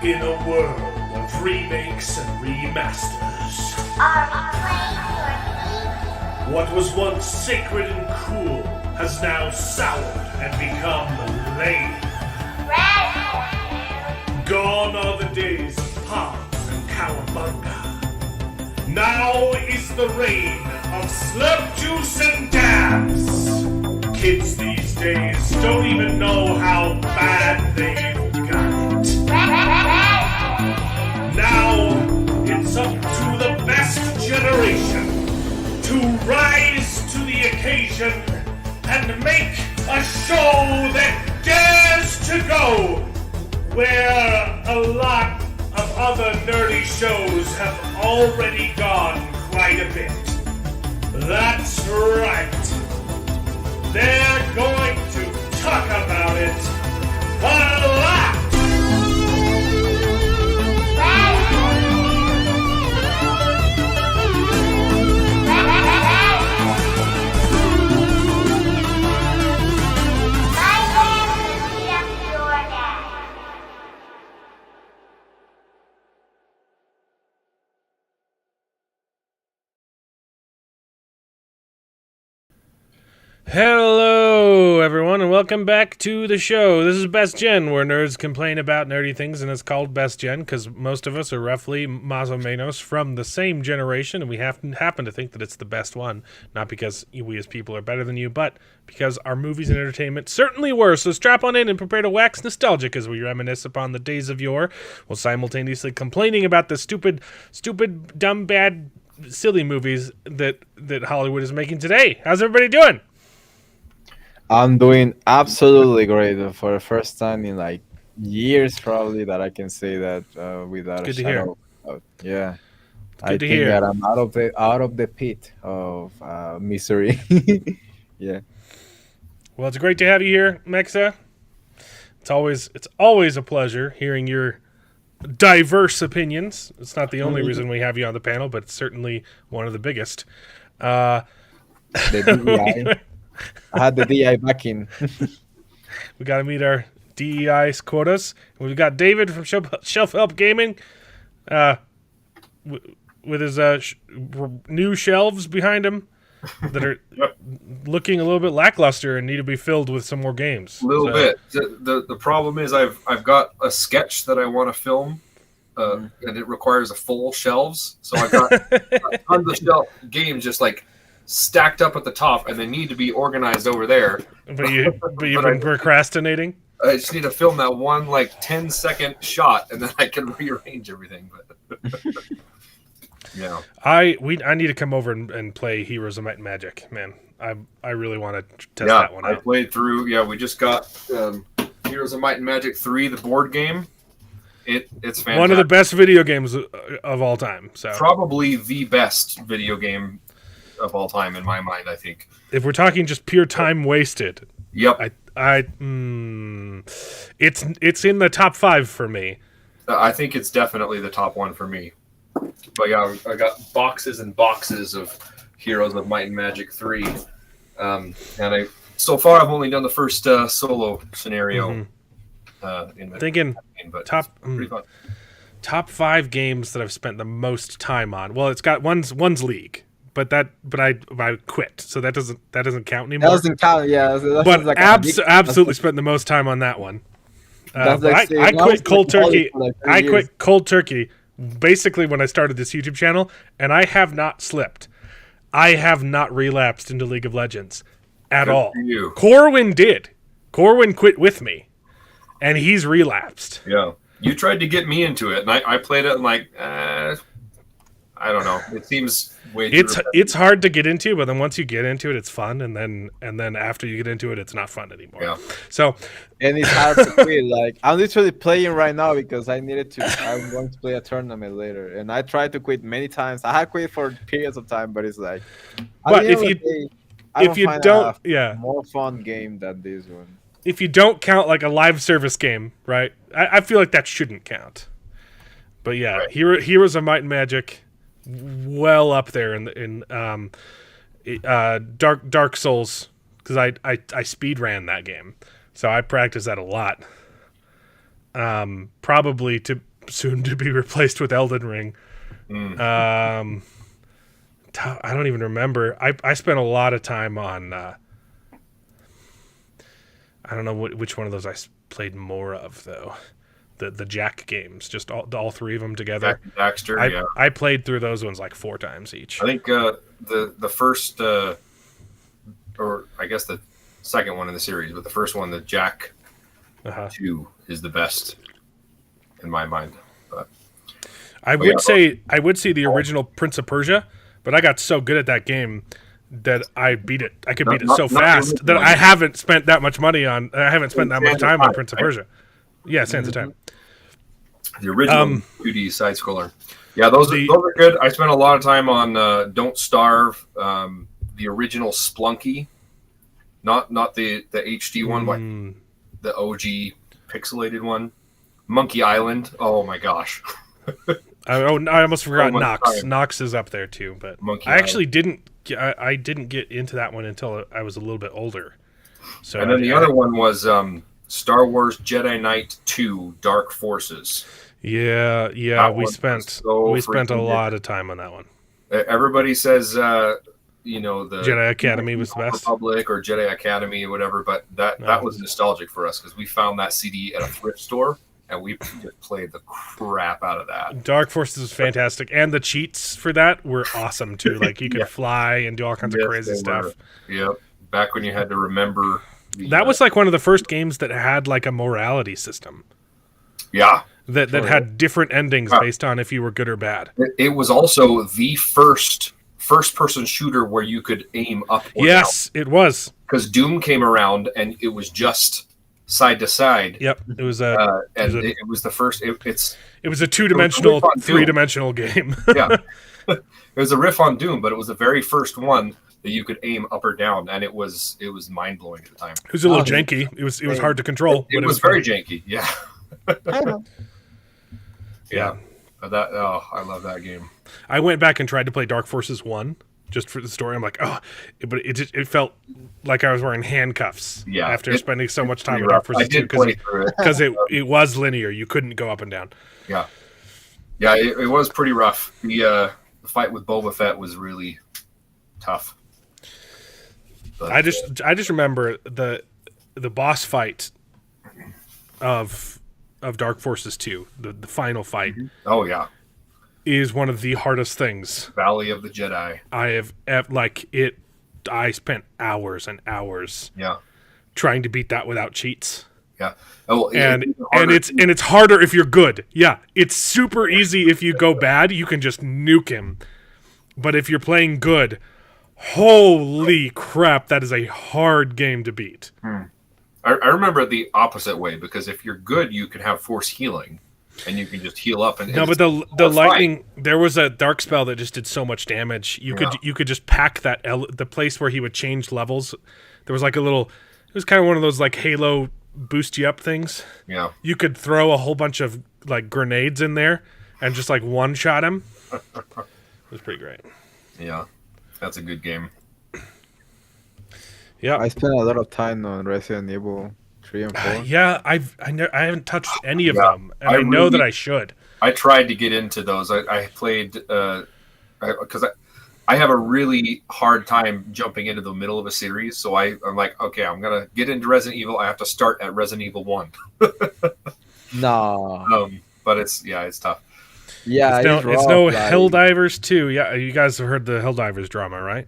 In a world of remakes and remasters, Are we playing for what was once sacred and cool has now soured and become lame. Red? Gone are the days of Pogs and Cowabunga. Now is the reign of slurp juice and dabs. Kids these days don't even know how bad they've got it. Now it's up to the best generation to rise to the occasion and make a show that dares to go where a lot of other nerdy shows have already gone quite a bit. That's right. They're going to talk about it a lot. Hello, everyone, and welcome back to the show. This is Best Gen, where nerds complain about nerdy things, and it's called Best Gen because most of us are roughly más o menos from the same generation, and we happen to think that it's the best one. Not because we as people are better than you, but because our movies and entertainment certainly were. So strap on in and prepare to wax nostalgic as we reminisce upon the days of yore, while simultaneously complaining about the stupid, dumb, bad, silly movies that Hollywood is making today. How's everybody doing? I'm doing absolutely great for the first time in like years, probably, that I can say that without Good a to hear. shadow. Yeah, Good I to think hear. that I'm out of the pit of misery. Yeah, Well, it's great to have you here, Mexa. It's always a pleasure hearing your diverse opinions. It's not the only reason we have you on the panel, but it's certainly one of the biggest. the DEI. I had the DEI back in. We got to meet our DEI quotas. We've got David from Shelf Help Gaming with his new shelves behind him that are looking a little bit lackluster and need to be filled with some more games. A little bit. The problem is I've got a sketch that I want to film, and it requires a full shelves. So I've got tons of shelf games just like stacked up at the top, and they need to be organized over there. But you've been procrastinating. I just need to film that one like 10-second shot, and then I can rearrange everything. But yeah, I need to come over and play Heroes of Might and Magic, man. I really want to test that one out. I played through. Yeah, we just got Heroes of Might and Magic 3, the board game. It's fantastic. One of the best video games of all time. So probably the best video game of all time in my mind, I think. If we're talking just pure time wasted, yep. It's in the top 5 for me. I think it's definitely the top one for me. But yeah, I got boxes and boxes of Heroes of Might and Magic 3. And so far I've only done the first solo scenario. Thinking but top 5 games that I've spent the most time on. Well, it's got one's League. But I quit, so that doesn't count anymore. That doesn't count, yeah. But like absolutely spent the most time on that one. I quit cold turkey. I quit cold turkey basically when I started this YouTube channel, and I have not slipped. I have not relapsed into League of Legends at all. Corwin did. Corwin quit with me, and he's relapsed. Yeah, you tried to get me into it, and I played it and like. I don't know. It seems way too it's hard to get into, but then once you get into it, it's fun, and then after you get into it, it's not fun anymore. Yeah. So, and it's hard to quit. Like, I'm literally playing right now because I'm going to play a tournament later, and I tried to quit many times. I had quit for periods of time, but it's like. But if you don't, more fun game than this one. If you don't count like a live service game, right? I feel like that shouldn't count. But yeah, right. Heroes of Might and Magic. Well up there in Dark Souls, because I speed ran that game, so I practice that a lot. Probably to soon to be replaced with Elden Ring. I don't even remember. I spent a lot of time on. I don't know which one of those I played more of though. The Jack games, just all three of them together. Jack and Daxter, I played through those ones like 4 times each. I think the first, or I guess the second one in the series, but the first one, the Jack 2, is the best in my mind. But I would say the original Prince of Persia, but I got so good at that game that I beat it. I could beat it so fast that I haven't spent that much money on. I haven't spent that much time on Prince of Persia. Yeah, Sands of Time. The original 2D side scroller. Yeah, those are good. I spent a lot of time on Don't Starve, the original Splunky, not the HD one, but the OG pixelated one. Monkey Island. Oh my gosh. I almost forgot Nox. Time. Nox is up there too, but Monkey I actually didn't get into that one until I was a little bit older. So and then the other one was Star Wars Jedi Knight 2: Dark Forces. Yeah, we spent a lot of time on that one. Everybody says the Jedi Academy was the best. Republic or Jedi Academy or whatever, but that was nostalgic for us because we found that CD at a thrift store and we just played the crap out of that. Dark Forces was fantastic, and the cheats for that were awesome too. Like you could fly and do all kinds of crazy stuff. Yep, back when you had to remember. That was like one of the first games that had like a morality system. Yeah. That had different endings based on if you were good or bad. It was also the first-person shooter where you could aim up or down. It was. Because Doom came around and it was just side to side. Yep, it was it was the first. It was a 2-dimensional, 3-dimensional game. Yeah, it was a riff on Doom, but it was the very first one that you could aim up or down, and it was mind blowing at the time. It was a little janky. It was hard to control. It was very janky. Yeah. Yeah, I love that game. I went back and tried to play Dark Forces 1 just for the story. I'm like, but it felt like I was wearing handcuffs after spending so much time with Dark Forces 2 because it was linear. You couldn't go up and down. Yeah, it was pretty rough. The fight with Boba Fett was really tough. But, I just remember the boss fight of Dark Forces 2, the final fight. Oh yeah, is one of the hardest things. Valley of the Jedi. I spent hours and hours. Yeah. Trying to beat that without cheats. Yeah. And it's harder if you're good. Yeah, it's super easy if you go bad. You can just nuke him. But if you're playing good, holy crap, that is a hard game to beat. I remember it the opposite way because if you're good, you can have force healing, and you can just heal up. But the lightning, there was a dark spell that just did so much damage. You could just pack that the place where he would change levels. There was like a little. It was kind of one of those like Halo boost you up things. Yeah. You could throw a whole bunch of like grenades in there and just like one shot him. It was pretty great. Yeah, that's a good game. Yeah, I spent a lot of time on Resident Evil 3 and 4. Yeah, I haven't touched any of them, and I know that I should. I tried to get into those. I played because I have a really hard time jumping into the middle of a series. So I'm like, okay, I'm gonna get into Resident Evil. I have to start at Resident Evil 1. No. But it's tough. Yeah, it's no Helldivers 2. Yeah, you guys have heard the Helldivers drama, right?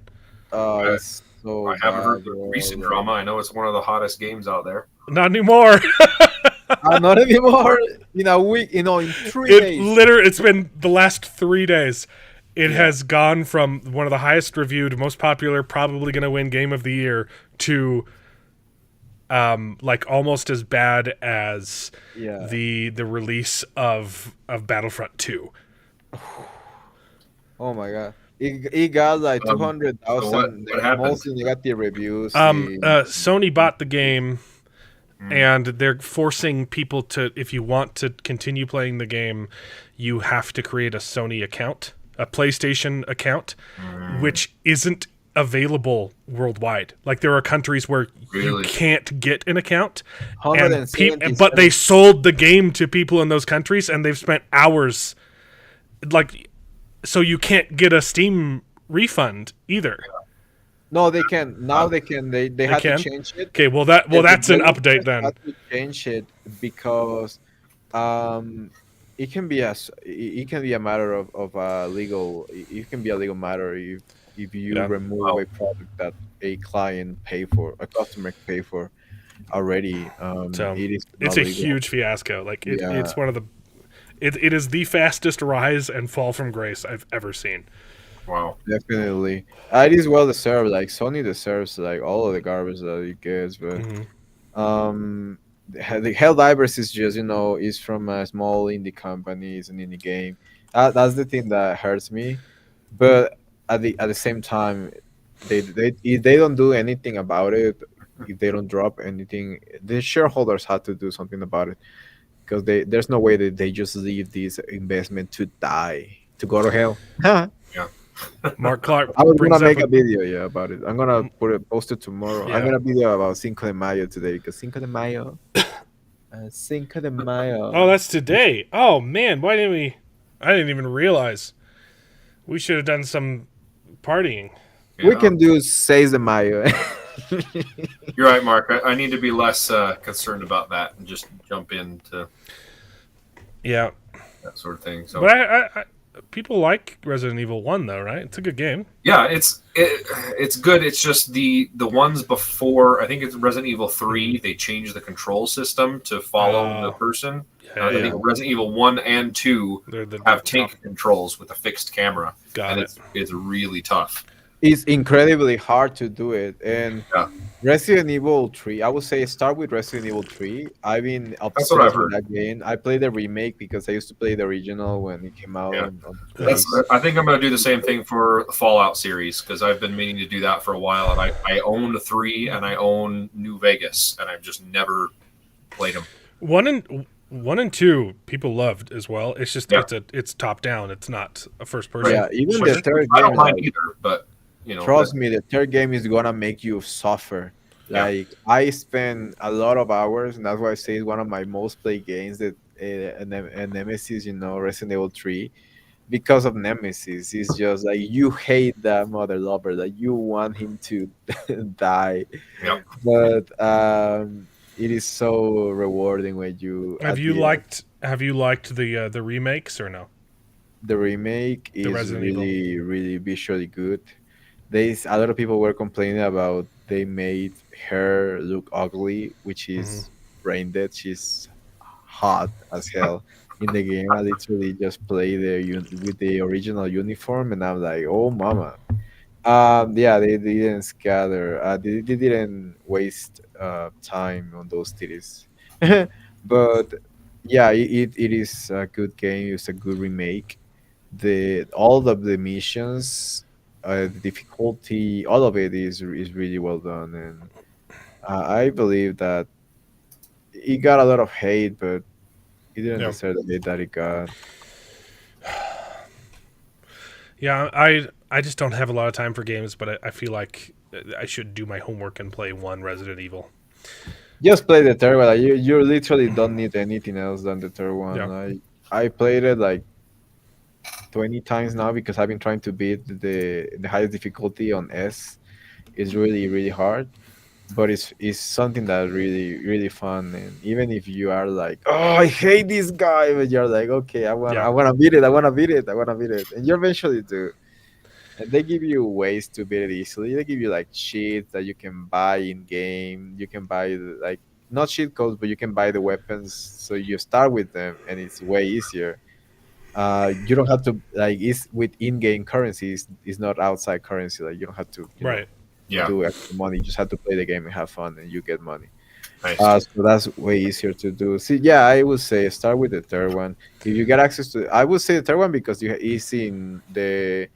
It's so I haven't heard the recent drama. I know it's one of the hottest games out there. Not anymore. Not anymore. In a week, in 3 days. It's been the last 3 days. It has gone from one of the highest reviewed, most popular, probably going to win game of the year to like almost as bad as the release of Battlefront 2. Oh my god. It got like 200,000 most negative reviews. Sony bought the game, and they're forcing people to, if you want to continue playing the game, you have to create a Sony account, a PlayStation account, which isn't available worldwide. Like there are countries where you Really? can't get an account, but 177. they sold the game to people in those countries, and they've spent hours, like, so you can't get a Steam refund either. No, they can now. They can. They had to can? change it. Okay, well The that's an update developers then. had to change it because it can be it can be a matter of legal. It can be a legal matter if you Yeah. remove a product that a client pay for, a customer pay for already. So It is it's not a legal. huge fiasco. Like Yeah, it's one of the it is the fastest rise and fall from grace I've ever seen. Wow. definitely. It is well deserved. Like Sony deserves like all of the garbage that it gets, but Hmm. the Helldivers is just is from a small indie company, it's an indie game. That's the thing that hurts me, but at the same time, if they don't do anything about it, if they don't drop anything, the shareholders had to do something about it, because there's no way that they just leave this investment to die, to go to hell. Yeah. Mark Clark I was brings gonna up make a a video, yeah, about it. I'm gonna post it tomorrow. I'm yeah. gonna video about Cinco de Mayo today, because Cinco de Mayo, Cinco de Oh, Mayo. that's today. Oh man, why didn't we? I didn't even realize. We should have done some partying. We Yeah. can do 6 de Mayo. You're right, Mark. I need to be less concerned about that and just jump into Yeah, that sort of thing. So but I people like Resident Evil 1 though, right? It's a good game. yeah, it's good. It's just the ones before. I think it's Resident Evil 3. They changed the control system to follow the Oh, person. yeah, I yeah. think Resident Evil 1 and 2 They're the have top. tank controls with a fixed camera, Got and it. it's really tough. It's incredibly hard to do it. And Yeah. Resident Evil 3, I would say start with Resident Evil 3. I've been That's what I've obsessed with heard. that game. I played the remake because I used to play the original when it came out Yeah. on the Play. That's. I think I'm going to do the same thing for the Fallout series because I've been meaning to do that for a while, and I own 3 and I own New Vegas, and I've just never played them. One and two people loved as well. It's just Yeah. it's top down. It's not a first person. Yeah, even shooter. the third I don't game, mind like, either, but trust me, the third game is gonna make you suffer. Yeah. Like, I spend a lot of hours, and that's why I say it's one of my most played games. That and Nemesis, Resident Evil 3, because of Nemesis, it's just like you hate that mother lover, that you want him to die. Yeah. But it is so rewarding when you Have at you the end. liked the remakes or no? The remake is Resident Evil. really, really visually good. There's a lot of people were complaining about they made her look ugly, which is brain dead. She's hot as hell in the game. I literally just play with the original uniform, and I'm like, oh mama. Yeah, they didn't scatter. They didn't waste time on those titties. But yeah, it is a good game. It's a good remake. The all of the missions, the difficulty, all of it is really well done, and I believe that it got a lot of hate, but it didn't Yeah. deserve the hate that it got. Yeah, I just don't have a lot of time for games, but I feel like I should do my homework and play one Resident Evil. Just play the third one. Like, you literally don't need anything else than the third one. Yeah. I played it like 20 times now because I've been trying to beat the highest difficulty on S. It's really, really hard, but it's something that really fun. And even if you are like, oh, I hate this guy, but you're like, okay, Yeah. I wanna beat it, I wanna beat it, I wanna beat it, and you eventually do. And they give you ways to beat it easily. They give you like cheats that you can buy in game. You can buy like, not cheat codes, but you can buy the weapons. So you start with them, and it's way easier. You don't have to, like, it's with in-game currencies. It's not outside currency. Like, you don't have to Right. Yeah. do extra money. You just have to play the game and have fun, and you get money. Nice. So that's way easier to do. See, yeah, I would say start with the third one. If you get access to, I would say the third one because it's in the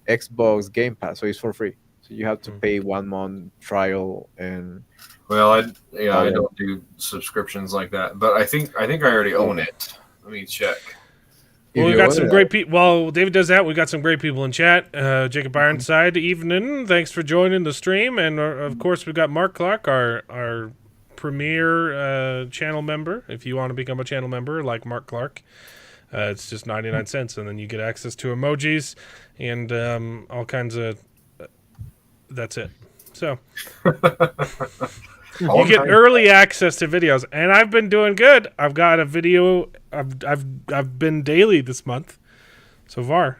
Xbox Game Pass, so it's for free. So you have to pay 1 month trial, and Well, I don't do subscriptions like that, but I think I already own it. Let me check. Well, If we've you got want some it, great people. While David does that, we've got some great people in chat. Jacob Ironside, evening. Thanks for joining the stream. And of course, we've got Mark Clark, our premier channel member. If you want to become a channel member like Mark Clark, it's just 99 cents. And then you get access to emojis and all kinds of. That's it. So you get early access to videos, and I've been doing good. I've got a video. I've been daily this month so far.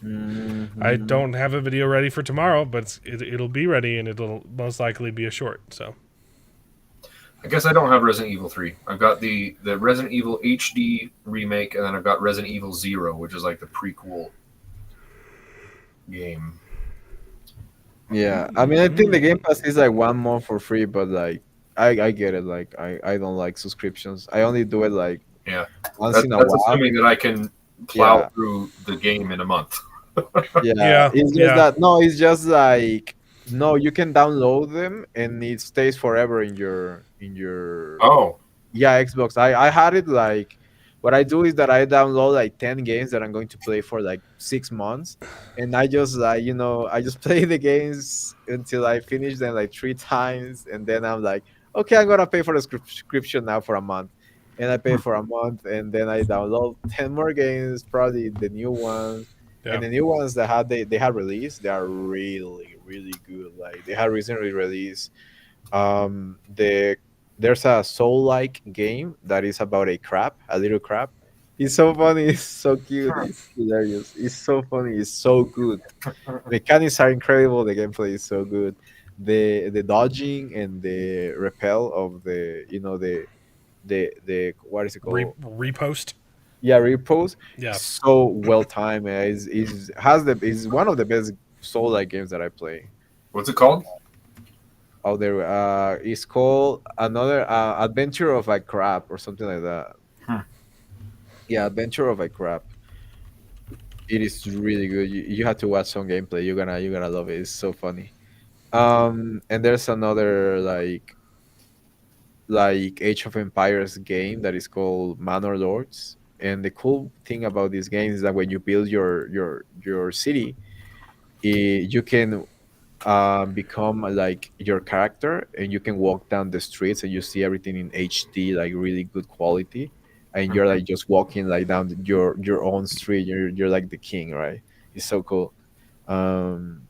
I don't have a video ready for tomorrow, but it'll be ready, and it'll most likely be a short. So I guess I don't have Resident Evil 3. I've got the Resident Evil HD remake, and then I've got Resident Evil 0, which is like the prequel game. yeah. I mean, I think the Game Pass is like 1 month for free, but like I get it. Like I don't like subscriptions. I only do it like Yeah, once in a that's while. assuming that I can plow Yeah. through the game in a month. Yeah, It's just yeah. that no, it's just like no, you can download them and it stays forever in your Oh, yeah, Xbox. I had it like what I do is that I download like 10 games that I'm going to play for like 6 months, and I just like I just play the games until I finish them like 3 times, and then I'm like, okay, I'm gonna pay for the subscription now for a month, and I pay for a month, and then I download 10 more games, probably the new ones, Yeah. and the new ones that they had released, they are really really good. Like they had recently released the there's a soul like game that is about a little crab. It's so funny, it's so cute, it's hilarious, it's so funny, it's so good. Mechanics are incredible, the gameplay is so good. The dodging and the repel of the what is it called? Repost. Yeah, repose. Yeah. So well timed. Is one of the best soul like games that I play. what's it called? Out there. It's called another Adventure of a Crab or something like that. Hmm. Yeah, Adventure of a Crab. It is really good. You have to watch some gameplay. You're gonna love it. It's so funny. And there's another like Age of Empires game that is called Manor Lords. And the cool thing about this game is that when you build your city, you can become like your character, and you can walk down the streets and you see everything in HD, like really good quality, and you're like just walking like down your own street. You're like the king, right? It's so cool. Um,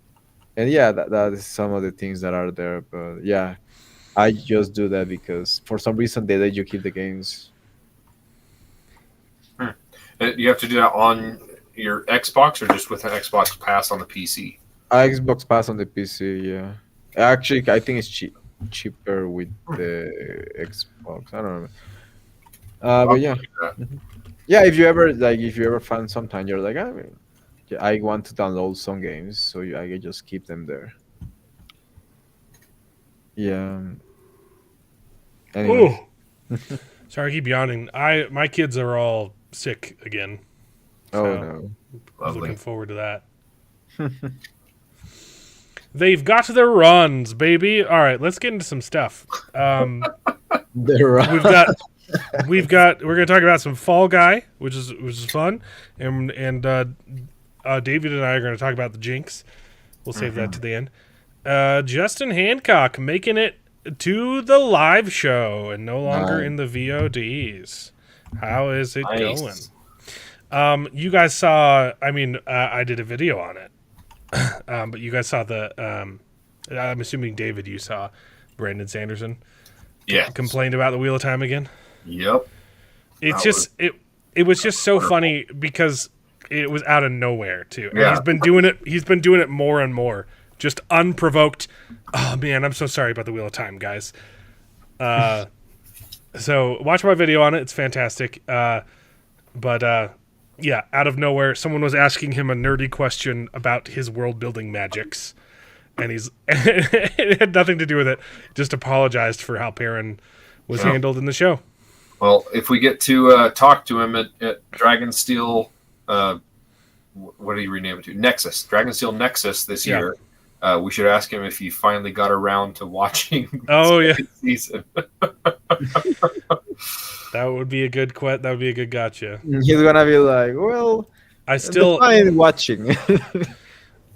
and yeah, that is some of the things that are there. But yeah, I just do that because for some reason they let you keep the games. You have to do that on your Xbox or just with an Xbox Pass on the PC? Xbox Pass on the PC, yeah. Actually, I think it's cheaper with the Xbox. I don't know. But yeah, yeah. If you ever find some time, you're like, yeah, I want to download some games, so I can just keep them there. Yeah. Anyway, Ooh. Sorry, I keep yawning. My kids are all sick again. oh So, no. Lovely. looking forward to that. They've got their runs, baby. All right, let's get into some stuff. They're We're gonna talk about some Fall Guy, which is fun, and David and I are gonna talk about the Jinx. We'll save that to the end. Justin Hancock making it to the live show and no longer in the VODs. How is it Nice. going? You guys saw. I mean, I did a video on it, but you guys saw the. I'm assuming David, you saw Brandon Sanderson Yeah. complained about the Wheel of Time again. Yep. It's That just it was just so funny because it was out of nowhere too. And Yeah. he's been doing it. He's been doing it more and more, just unprovoked. Oh man, I'm so sorry about the Wheel of Time, guys. So watch my video on it. It's fantastic. But yeah, out of nowhere, someone was asking him a nerdy question about his world building magics, and it had nothing to do with it. Just apologized for how Perrin was handled in the show. Well, if we get to talk to him at Dragonsteel, what do you rename it to? Nexus. Dragonsteel Nexus this Yeah. year. We should ask him if he finally got around to watching Oh, the yeah. second season. That would be a good that would be a good gotcha. He's gonna be like, well, I still define watching.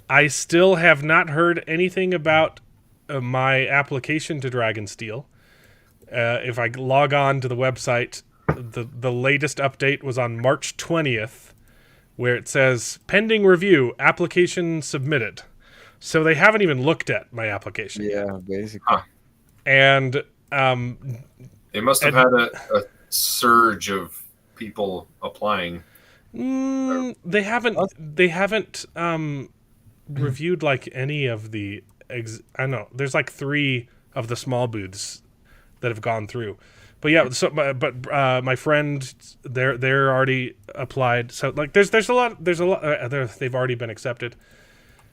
I still have not heard anything about my application to Dragonsteel. If I log on to the website, the latest update was on March 20th, where it says pending review, application submitted. So they haven't even looked at my application. Yeah, basically. Huh. And They must have had a surge of people applying. they haven't reviewed like any of the I know there's like 3 of the small booths that have gone through, but yeah, so my friend they're already applied, so like there's a lot they've already been accepted.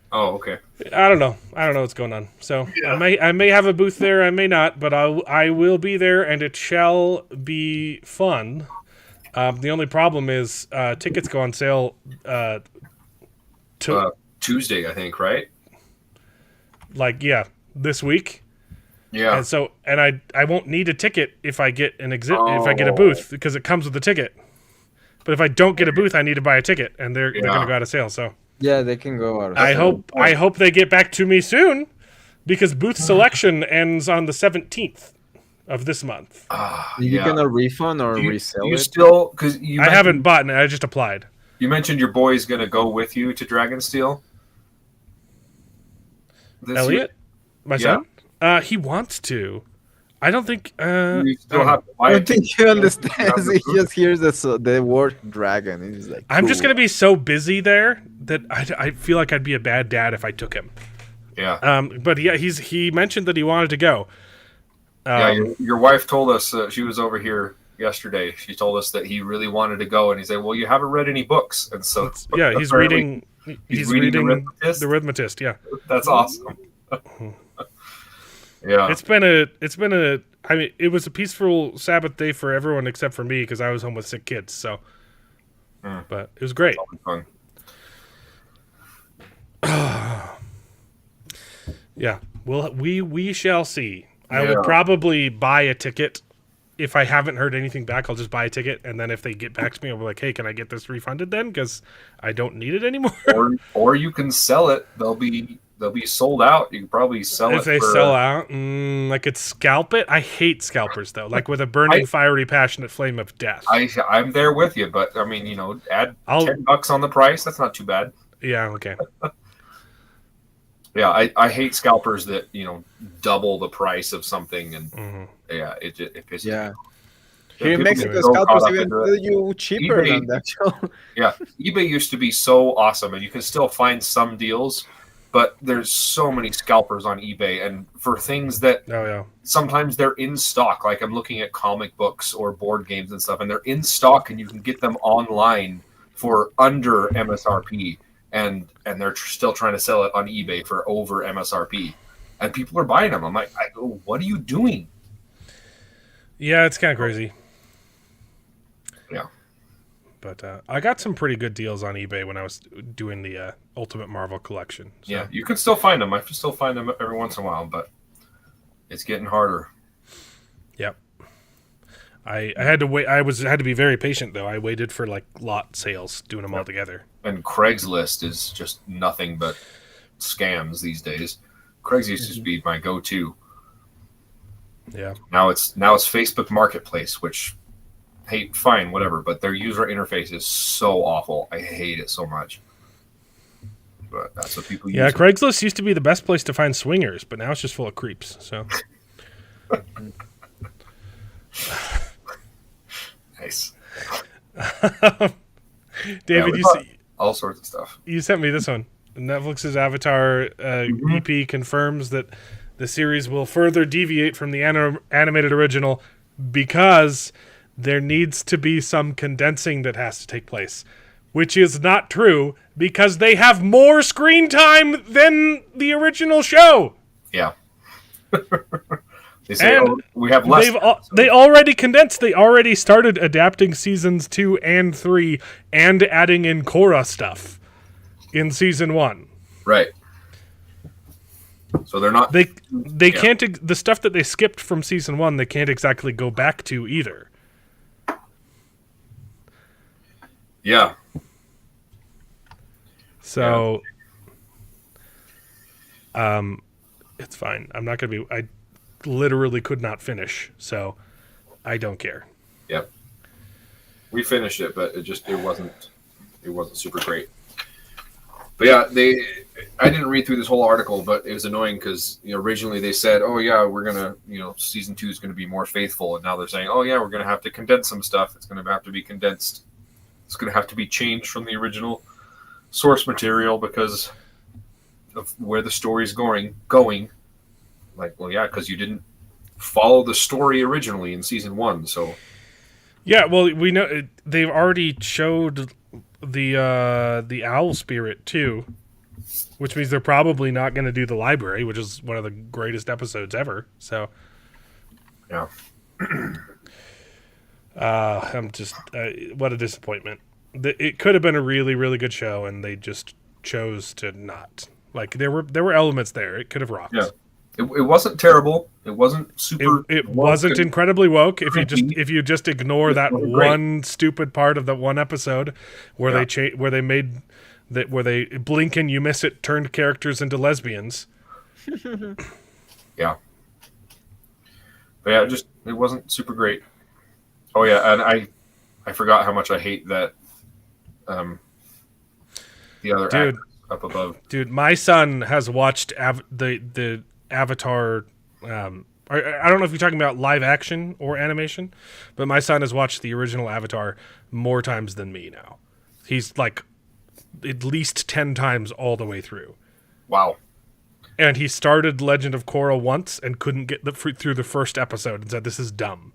Oh, okay. I don't know what's going on, so yeah. I may have a booth there, I may not, but I will be there, and it shall be fun. The only problem is tickets go on sale Tuesday, I think, right? Like, yeah, this week. Yeah. And I won't need a ticket if I get if I get a booth, because it comes with the ticket. But if I don't get a booth, I need to buy a ticket, and they're going to go out of sale. So yeah, they can go out of sale. I hope they get back to me soon, because booth selection ends on the 17th of this month. You can a refund or resell you it? Still, because I haven't bought it. I just applied. You mentioned your boy's going to go with you to Dragonsteel. Elliot, my son, he wants to. I don't think. You still have to buy I don't think he understands. He just hears the word dragon. And he's like, I'm cool. just gonna be so busy there that I feel like I'd be a bad dad if I took him. Yeah. But yeah, he mentioned that he wanted to go. Your wife told us she was over here yesterday. She told us that he really wanted to go, and he said, "Well, you haven't read any books," and so he's reading. He's reading the Arithmetist. Yeah, that's awesome. Yeah, it's been a. I mean, it was a peaceful Sabbath day for everyone except for me, because I was home with sick kids. So, but it was great. Fun. Yeah, well, we shall see. I will probably buy a ticket. If I haven't heard anything back, I'll just buy a ticket, and then if they get back to me, I'll be like, "Hey, can I get this refunded then? Because I don't need it anymore." or you can sell it. They'll be sold out. You can probably sell it. If they sell out, I could scalp it. I hate scalpers though. Like with a burning, fiery, passionate flame of death. I'm there with you, but I mean, add $10 on the price. That's not too bad. Yeah. Okay. Yeah, I hate scalpers that double the price of something, and it pisses me off. Here in Mexico, scalpers even tell you cheaper eBay, than the actual. Yeah, eBay used to be so awesome, and you can still find some deals, but there's so many scalpers on eBay, and for things that sometimes they're in stock. Like I'm looking at comic books or board games and stuff, and they're in stock, and you can get them online for under MSRP. And they're still trying to sell it on eBay for over MSRP, and people are buying them. I'm like, what are you doing? Yeah, it's kind of crazy. Yeah, but I got some pretty good deals on eBay when I was doing the Ultimate Marvel collection. So. Yeah, you can still find them. I can still find them every once in a while, but it's getting harder. Yep. I had to wait. I had to be very patient though. I waited for like lot sales, doing them all together. And Craigslist is just nothing but scams these days. Craigslist used to be my go-to. Yeah. Now it's Facebook Marketplace, which, hey, fine, whatever. But their user interface is so awful. I hate it so much. But that's what people use. Yeah, Craigslist used to be the best place to find swingers, but now it's just full of creeps. So. Nice. David, you see all sorts of stuff. You sent me this one. Netflix's Avatar EP confirms that the series will further deviate from the animated original because there needs to be some condensing that has to take place, which is not true because they have more screen time than the original show. Yeah. They say, we have less. They already condensed. They already started adapting seasons 2 and 3 and adding in Korra stuff in season 1. Right. So they're not. They can't. The stuff that they skipped from season 1, they can't exactly go back to either. Yeah. So, it's fine. I'm not gonna be. I literally could not finish, so I don't care. Yep. We finished it, but it wasn't super great. But yeah, I didn't read through this whole article, but it was annoying because originally they said, oh yeah, we're gonna season 2 is gonna be more faithful, and now they're saying, oh yeah, we're gonna have to condense some stuff. It's gonna have to be condensed. It's gonna have to be changed from the original source material because of where the story's going. Like, well, yeah, because you didn't follow the story originally in season 1, so. Yeah, well, we know they've already showed the owl spirit too, which means they're probably not going to do the library, which is one of the greatest episodes ever. So, yeah, I'm just what a disappointment. It could have been a really, really good show, and they just chose to not. Like there were elements there. It could have rocked. Yeah. It wasn't terrible. It wasn't super. It wasn't incredibly woke. If you just ignore that one stupid part of that one episode where they made that where they blink and you miss it turned characters into lesbians. Yeah. But yeah, it wasn't super great. Oh yeah, and I forgot how much I hate that. The other actor up above. Dude, my son has watched the Avatar. I don't know if you're talking about live action or animation, but my son has watched the original Avatar more times than me now. He's like at least 10 times all the way through. Wow. And he started Legend of Korra once and couldn't get through the first episode and said, "This is dumb."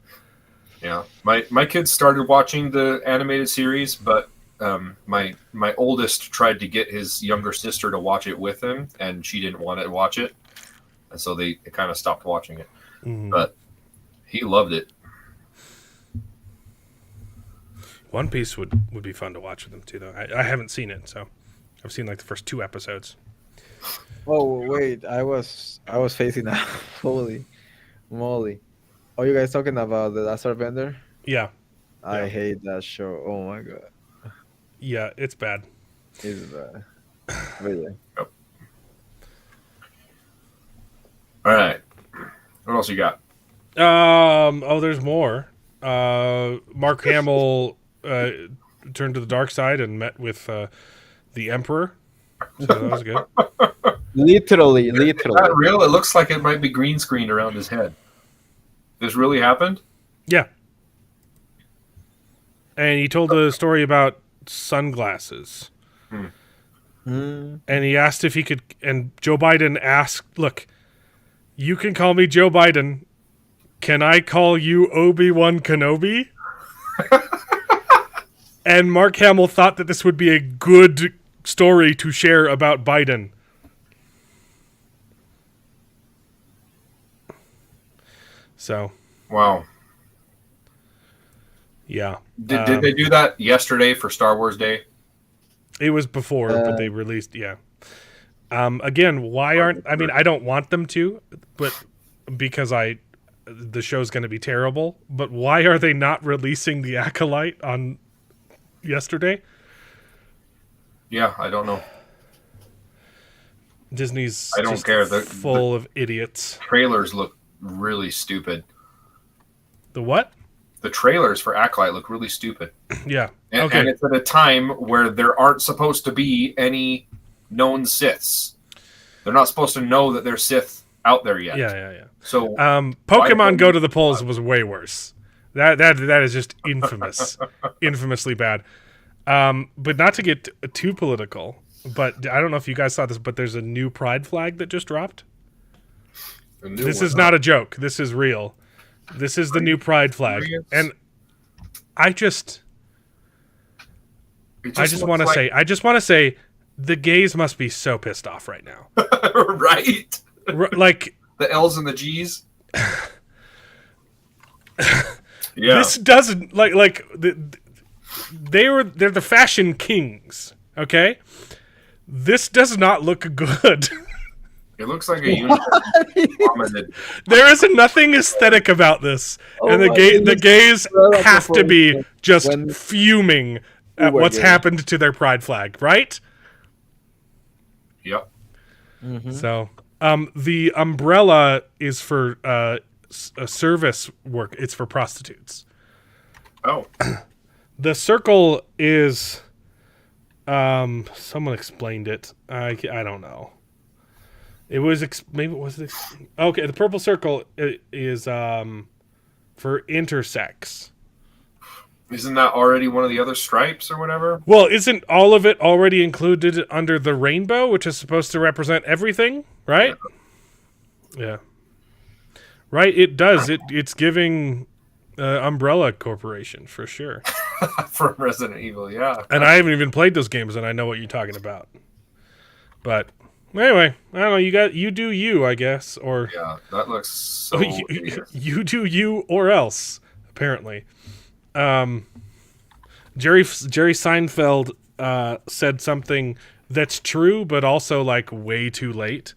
Yeah, my kids started watching the animated series, but my oldest tried to get his younger sister to watch it with him, and she didn't want to watch it. And so they kind of stopped watching it. Mm-hmm. But he loved it. One Piece would be fun to watch with him too, though. I haven't seen it, so I've seen like the first 2 episodes. Oh wait, I was facing that. Holy moly! Oh, you guys talking about the Last Airbender? Yeah. I hate that show. Oh my god. Yeah, it's bad. It's bad. Really. Yep. All right. What else you got? There's more. Mark Hamill turned to the dark side and met with the Emperor. So that was good. Literally. Is that real? It looks like it might be green screened around his head. This really happened? Yeah. And he told a story about sunglasses. And he asked if he could, and Joe Biden asked, "Look, you can call me Joe Biden. Can I call you Obi-Wan Kenobi?" And Mark Hamill thought that this would be a good story to share about Biden. So. Wow. Yeah. Did they do that yesterday for Star Wars Day? It was before, but they released, yeah. Again, why aren't... I mean, I don't want them to, but because the show's going to be terrible, but why are they not releasing The Acolyte on yesterday? Yeah, I don't know. Disney's I don't just care. full of idiots. Trailers look really stupid. The what? The trailers for Acolyte look really stupid. Yeah. And, okay. And it's at a time where there aren't supposed to be any known Siths. They're not supposed to know that there's Sith out there yet. Yeah. So, Pokemon Go to the Polls was way worse. That is just infamous, infamously bad. But not to get too political, but I don't know if you guys saw this, but there's a new Pride flag that just dropped. This is not a joke. This is real. This is the new Pride flag, and I just want to say, the gays must be so pissed off right now, right? Like the L's and the G's. Yeah, this doesn't they're the fashion kings. Okay, this does not look good. It looks like a unicorn. There is nothing aesthetic about this, and the gays have to be just fuming at what's gay. happened to their pride flag, right? Yep. So, the umbrella is for a service work. It's for prostitutes. Oh, The circle is, someone explained it. I don't know. It was maybe it was okay. The purple circle is for intersex. isn't that already one of the other stripes or whatever? Well, isn't all of it already included under the rainbow, which is supposed to represent everything, right? Yeah. Right, it does. It's giving Umbrella Corporation for sure. From Resident Evil, yeah. And I haven't even played those games, and I know what you're talking about. But anyway, I don't know. You do you, I guess, or Yeah, that looks so weird. you do you, or else. Apparently, Jerry Seinfeld said something that's true, but also like way too late.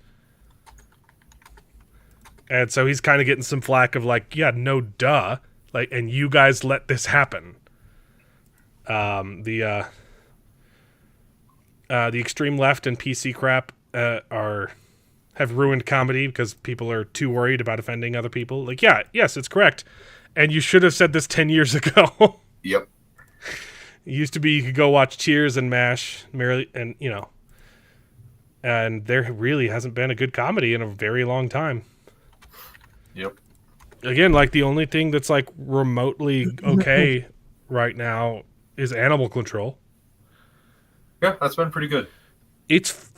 And so he's kind of getting some flack of like, yeah, no, duh, like, and you guys let this happen. The extreme left and PC crap have ruined comedy because people are too worried about offending other people. Like, yeah, yes, it's correct, and you should have said this 10 years ago. Yep. It used to be you could go watch Cheers and MASH, and and there really hasn't been a good comedy in a very long time. Yep. Again, like the only thing that's like remotely okay right now is Animal Control. Yeah, that's been pretty good. It's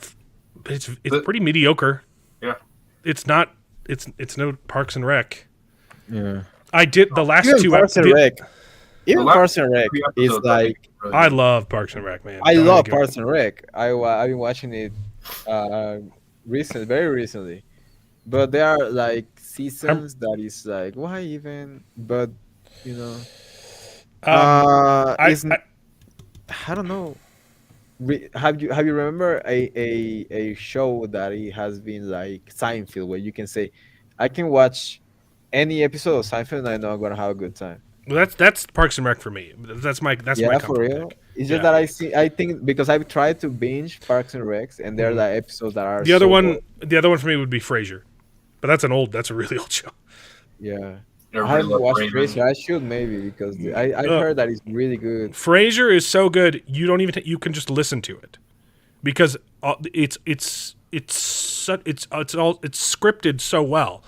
pretty mediocre. Yeah. It's not. It's no Parks and Rec. Yeah. I did the last Even two Parks and episodes. Rec. Even The last Parks and Rec 3 is episodes, like really I good. love Parks and Rec, man. I Don't love get- Parks and Rec. I've been watching it very recently, but there are like seasons that is like why even? But you know, I don't know. Have you remember a show that it has been like Seinfeld where you can say, I can watch any episode of Seinfeld and I know I'm gonna have a good time. well, that's Parks and Rec for me. That's my Yeah, for comfort real. pick. It's just Yeah. that I think because I've tried to binge Parks and Recs and there are like episodes that are The other so one, boring. the other one for me would be Frasier, but that's a really old show. Yeah. I Everybody haven't loved watched Raymond. Frasier. I should maybe because I've Ugh. heard that it's really good. Frasier is so good you don't even you can just listen to it because it's scripted so well,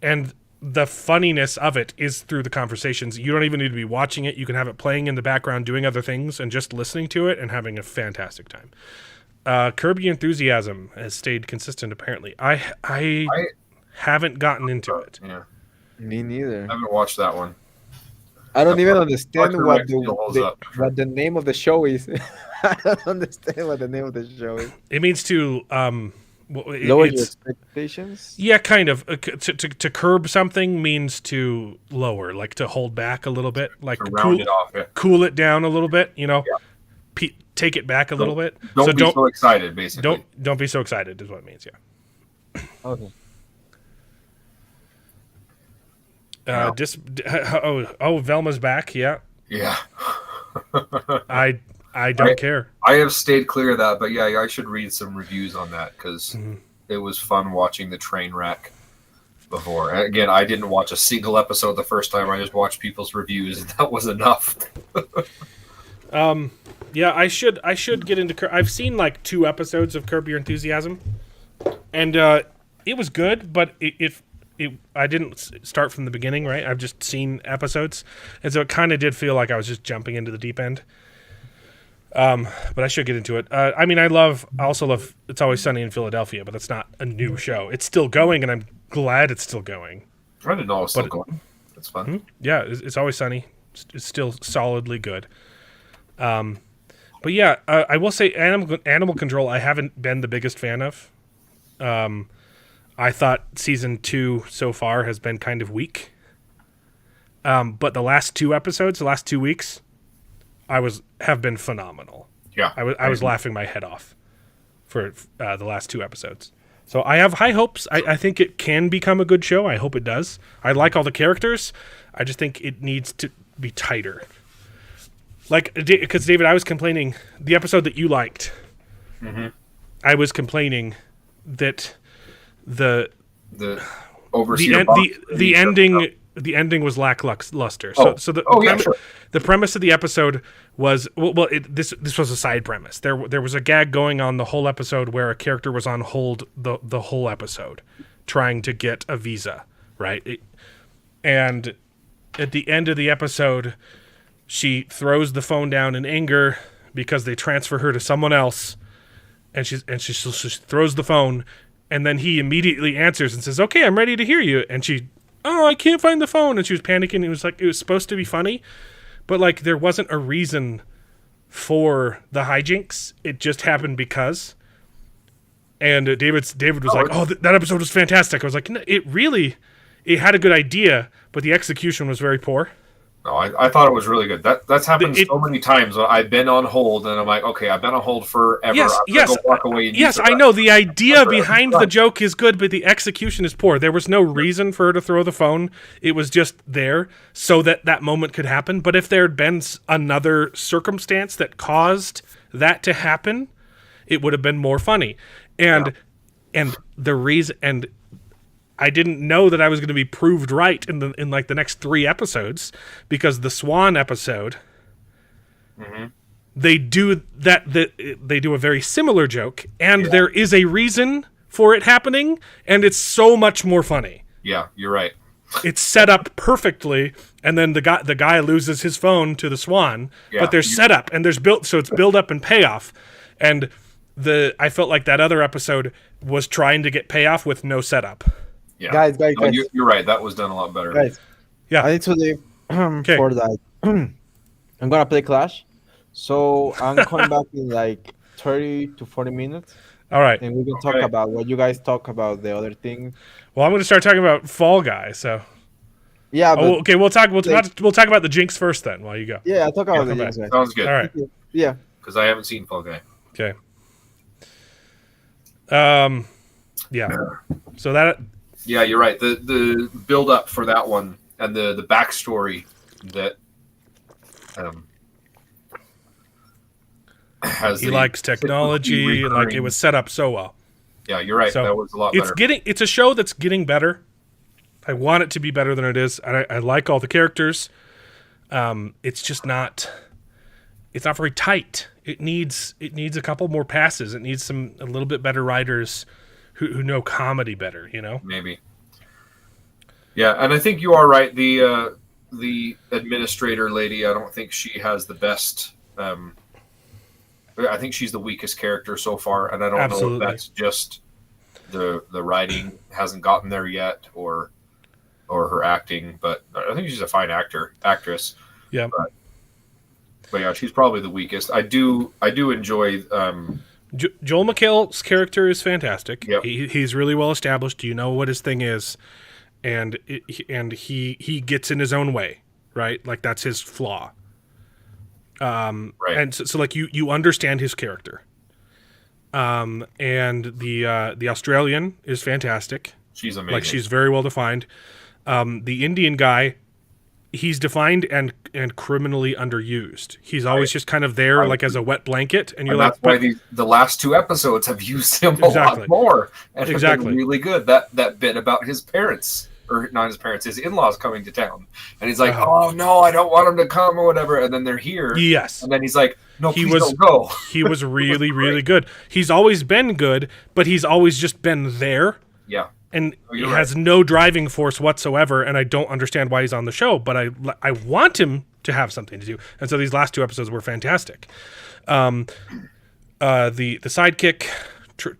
and the funniness of it is through the conversations. You don't even need to be watching it. You can have it playing in the background, doing other things, and just listening to it and having a fantastic time. Curb Your Enthusiasm has stayed consistent. Apparently, I haven't gotten into it. Yeah, Me neither. I haven't watched that one. I don't even Parks understand and what Rec still holds up. what the name of the show is. I don't understand what the name of the show is. It means to Lower your expectations. yeah, kind of. To curb something means to lower, like to hold back a little bit, like To to round it off. Yeah. cool it down a little bit. You know, take it back a little bit. Don't be so excited, basically. Don't be so excited is what it means. Yeah. Okay. Velma's back. Yeah, Yeah. I don't care. I have stayed clear of that, but yeah, I should read some reviews on that because it was fun watching the train wreck before. And again, I didn't watch a single episode the first time. I just watched people's reviews, and that was enough. Yeah, I should get into. I've seen like 2 episodes of Curb Your Enthusiasm, and it was good, but I didn't start from the beginning, right? I've just seen episodes, and so it kind of did feel like I was just jumping into the deep end. But I should get into it. I mean, I also love It's Always Sunny in Philadelphia, but it's not a new show. It's still going, and I'm glad it's still going. I didn't know it was still going. That's fun. Yeah, It's Always Sunny. It's still solidly good. But yeah, I will say Animal Control I haven't been the biggest fan of. I thought season 2 so far has been kind of weak. But the last 2 episodes, the last 2 weeks, have been phenomenal. Yeah. I was laughing my head off for the last 2 episodes. So I have high hopes. I think it can become a good show. I hope it does. I like all the characters. I just think it needs to be tighter. Like, because David, I was complaining the episode that you liked. Mm-hmm. I was complaining that the overseer the ending was lackluster. Oh. So the Yeah, sure. the premise of the episode was this was a side premise. There was a gag going on the whole episode where a character was on hold the whole episode, trying to get a visa, right? And at the end of the episode, she throws the phone down in anger because they transfer her to someone else, and she throws the phone, and then he immediately answers and says, "Okay, I'm ready to hear you." And she, "Oh, I can't find the phone," and she was panicking. It was supposed to be funny, but like there wasn't a reason for the hijinks. It just happened because. And David was like, "Oh, that episode was fantastic." I was like, "No, it had a good idea, but the execution was very poor." No, I thought it was really good. That's happened so many times. I've been on hold, and I'm like, okay, I've been on hold forever. Yes, I'm gonna go walk away. And yes, I know the idea behind the joke is good, but the execution is poor. There was no reason for her to throw the phone. It was just there so that moment could happen. But if there had been another circumstance that caused that to happen, it would have been more funny. And the reason, and I didn't know that I was going to be proved right in like the next 3 episodes, because the Swan episode, they do they do a very similar joke, and there is a reason for it happening, and it's so much more funny. Yeah, you're right. It's set up perfectly, and then the guy loses his phone to the Swan, but there's setup and there's it's build up and payoff, and I felt like that other episode was trying to get payoff with no setup. Yeah. Guys. You're right. That was done a lot better. Guys, Yeah. I need to leave for that. I'm gonna play Clash, so I'm coming back in like 30 to 40 minutes, All right. and we can talk about what you guys talk about the other thing. Well, I'm going to start talking about Fall Guy. So. Yeah. But, Okay. We'll talk about the Jinx first then. While you go. yeah, I'll talk about the come games, guys. Sounds good. All right. Yeah. Because I haven't seen Fall Guy. Okay. Yeah. So that. Yeah, you're right. The build up for that one and the backstory that has He likes technology, and like it was set up so well. Yeah, you're right. So that was a lot better. It's a show that's getting better. I want it to be better than it is. I like all the characters. It's just not. It's not very tight. It needs a couple more passes. It needs a little bit better writers who know comedy better. You know. Maybe. Yeah, and I think you are right. The administrator lady, I don't think she has the best. I think she's the weakest character so far, and I don't know if that's just the writing hasn't gotten there yet, or her acting. But I think she's a fine actress. Yeah. But yeah, she's probably the weakest. I do enjoy. Joel McHale's character is fantastic. Yep. He's really well established. You know what his thing is, and he gets in his own way, right? Like that's his flaw. Right. And so like you understand his character. And the Australian is fantastic. She's amazing. Like she's very well defined. The Indian guy, he's defined and criminally underused. He's always just kind of there, like as a wet blanket, and you're and like, that's why the last 2 episodes have used him a lot more, and have been really good. That bit about his parents, or not his parents, his in-laws coming to town, and he's like, "Oh no, I don't want him to come," or whatever, and then they're here. Yes, and then he's like, "No, please don't go." He was really, really good. He's always been good, but he's always just been there. Yeah. And he has no driving force whatsoever, and I don't understand why he's on the show, but I want him to have something to do. And so these last 2 episodes were fantastic. The sidekick,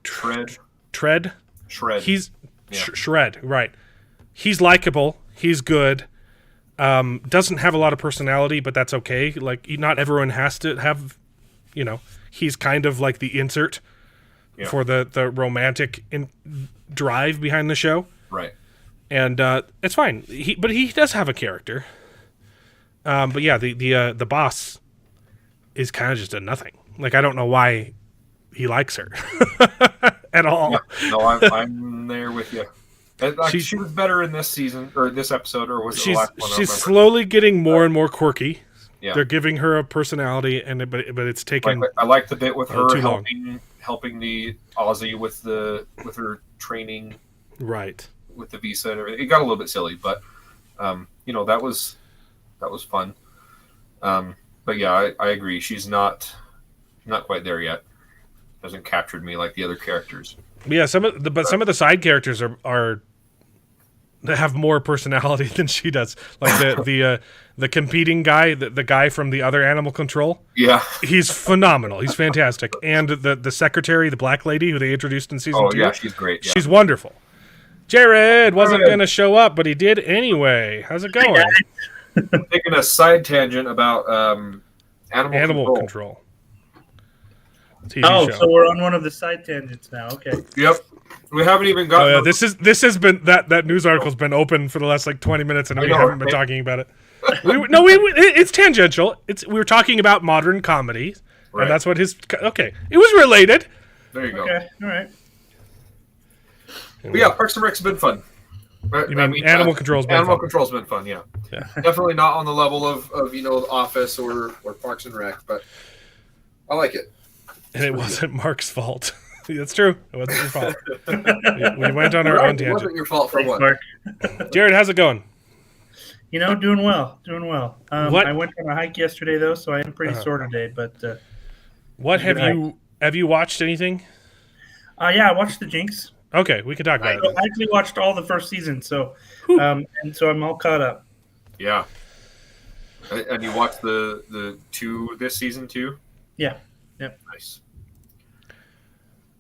Shred. He's Shred, right? He's likable. He's good. Doesn't have a lot of personality, but that's okay. Like not everyone has to have. He's kind of like the insert for the romantic drive behind the show, right? And it's fine. But he does have a character. But yeah, the boss is kind of just a nothing. Like I don't know why he likes her at all. Yeah. No, I'm there with you. She was better in this season or this episode, or was it the last one? She's slowly getting more and more quirky. Yeah. They're giving her a personality, but it's taken. I like the bit with her too long. helping the Aussie with her training Right. with the visa and everything. It got a little bit silly, but that was fun. But yeah, I agree. She's not quite there yet. Hasn't captured me like the other characters. Yeah, some of the side characters are they have more personality than she does. Like the competing guy, the guy from the other Animal Control. Yeah, he's phenomenal. He's fantastic. And the secretary, the black lady who they introduced in season 2. Oh yeah, she's great. Yeah. She's wonderful. Jared wasn't going to show up, but he did anyway. How's it going? Taking a side tangent about Animal Control. TV show. So we're on one of the side tangents now. Okay. Yep. We haven't even gotten. Oh, yeah, this has been that news article's been open for the last 20 minutes, and we haven't been talking about it. It's tangential. We were talking about modern comedy, right. And that's what his. Okay, it was related. There you go. Okay. All right. But yeah, Parks and Rec's been fun. You mean Animal Control's been Animal fun. Control's been fun. Yeah. Definitely not on the level of The Office or Parks and Rec, but I like it. And it wasn't Mark's fault. That's true. It wasn't your fault. We went on our own tangent. It wasn't your fault for Thanks, what? Mark. Jared, how's it going? Doing well. What? I went on a hike yesterday though, so I am pretty sore today. But what have you watched anything? yeah, I watched the Jinx. Okay, we can talk about it. I actually watched all the first season, so and so I'm all caught up. Yeah. And you watched the 2 this season too? Yeah. Yep. Nice.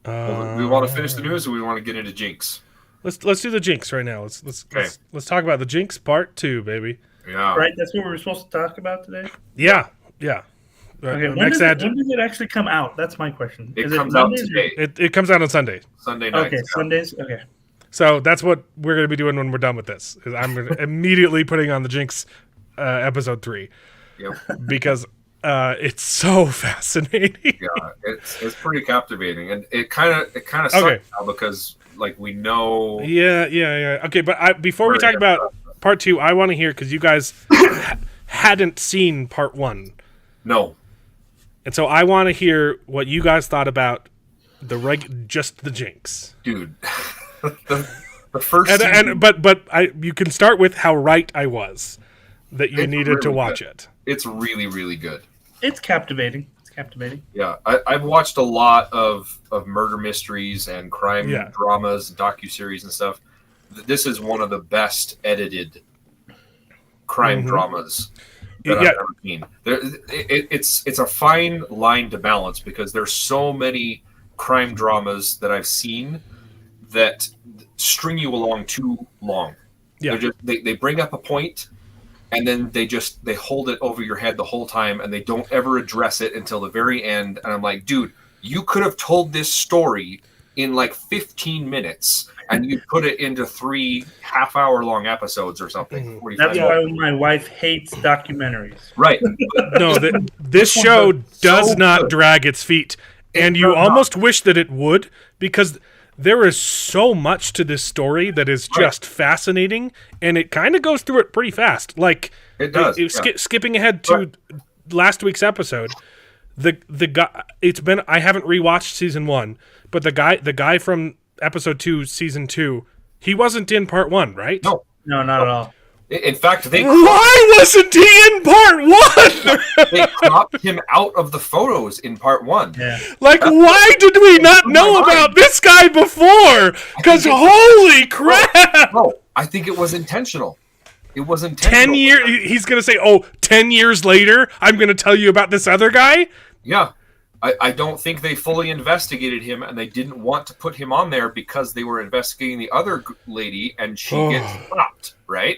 We want to finish the news, or we want to get into Jinx? Let's do the Jinx right now. Let's talk about the Jinx Part 2, baby. Yeah. Right. That's what we were supposed to talk about today. Yeah. Okay. When does it actually come out? That's my question. It comes out today. It comes out on Sunday. Sunday night. Okay. Sundays. Okay. So that's what we're going to be doing when we're done with this. Is I'm immediately putting on the Jinx episode 3. Yep. Because it's so fascinating. Yeah, it's pretty captivating, and it kind of sucks now because we know. Yeah. Okay, but before we talk about Part 2, I want to hear, because you guys hadn't seen Part 1. No. And so I want to hear what you guys thought about just the Jinx, dude. the first you can start with how right I was that you needed to watch it. It's really, really good. It's captivating. Yeah, I've watched a lot of murder mysteries and crime dramas, docuseries and stuff. This is one of the best edited crime dramas that I've ever seen. It's a fine line to balance, because there's so many crime dramas that I've seen that string you along too long. Yeah, they bring up a point, and then they hold it over your head the whole time, and they don't ever address it until the very end. And I'm like, dude, you could have told this story in 15 minutes, and you put it into 3 half-hour-long episodes or something. That's why my wife hates documentaries. Right. No, this show does not drag its feet, and you almost wish that it would, because there is so much to this story that is just fascinating, and it kind of goes through it pretty fast. It does. Skipping ahead to last week's episode, the guy. I haven't rewatched season 1, but the guy from episode 2, season 2, he wasn't in part 1, right? No, not at all. In fact, why wasn't he in part 1? They cropped him out of the photos in part 1. Yeah. Why did we not know about this guy before? Because holy crap! No, I think it was intentional. It was intentional. 10 years. He's gonna say, 10 years later, I'm gonna tell you about this other guy. Yeah. I don't think they fully investigated him, and they didn't want to put him on there because they were investigating the other lady, and she gets stopped, right?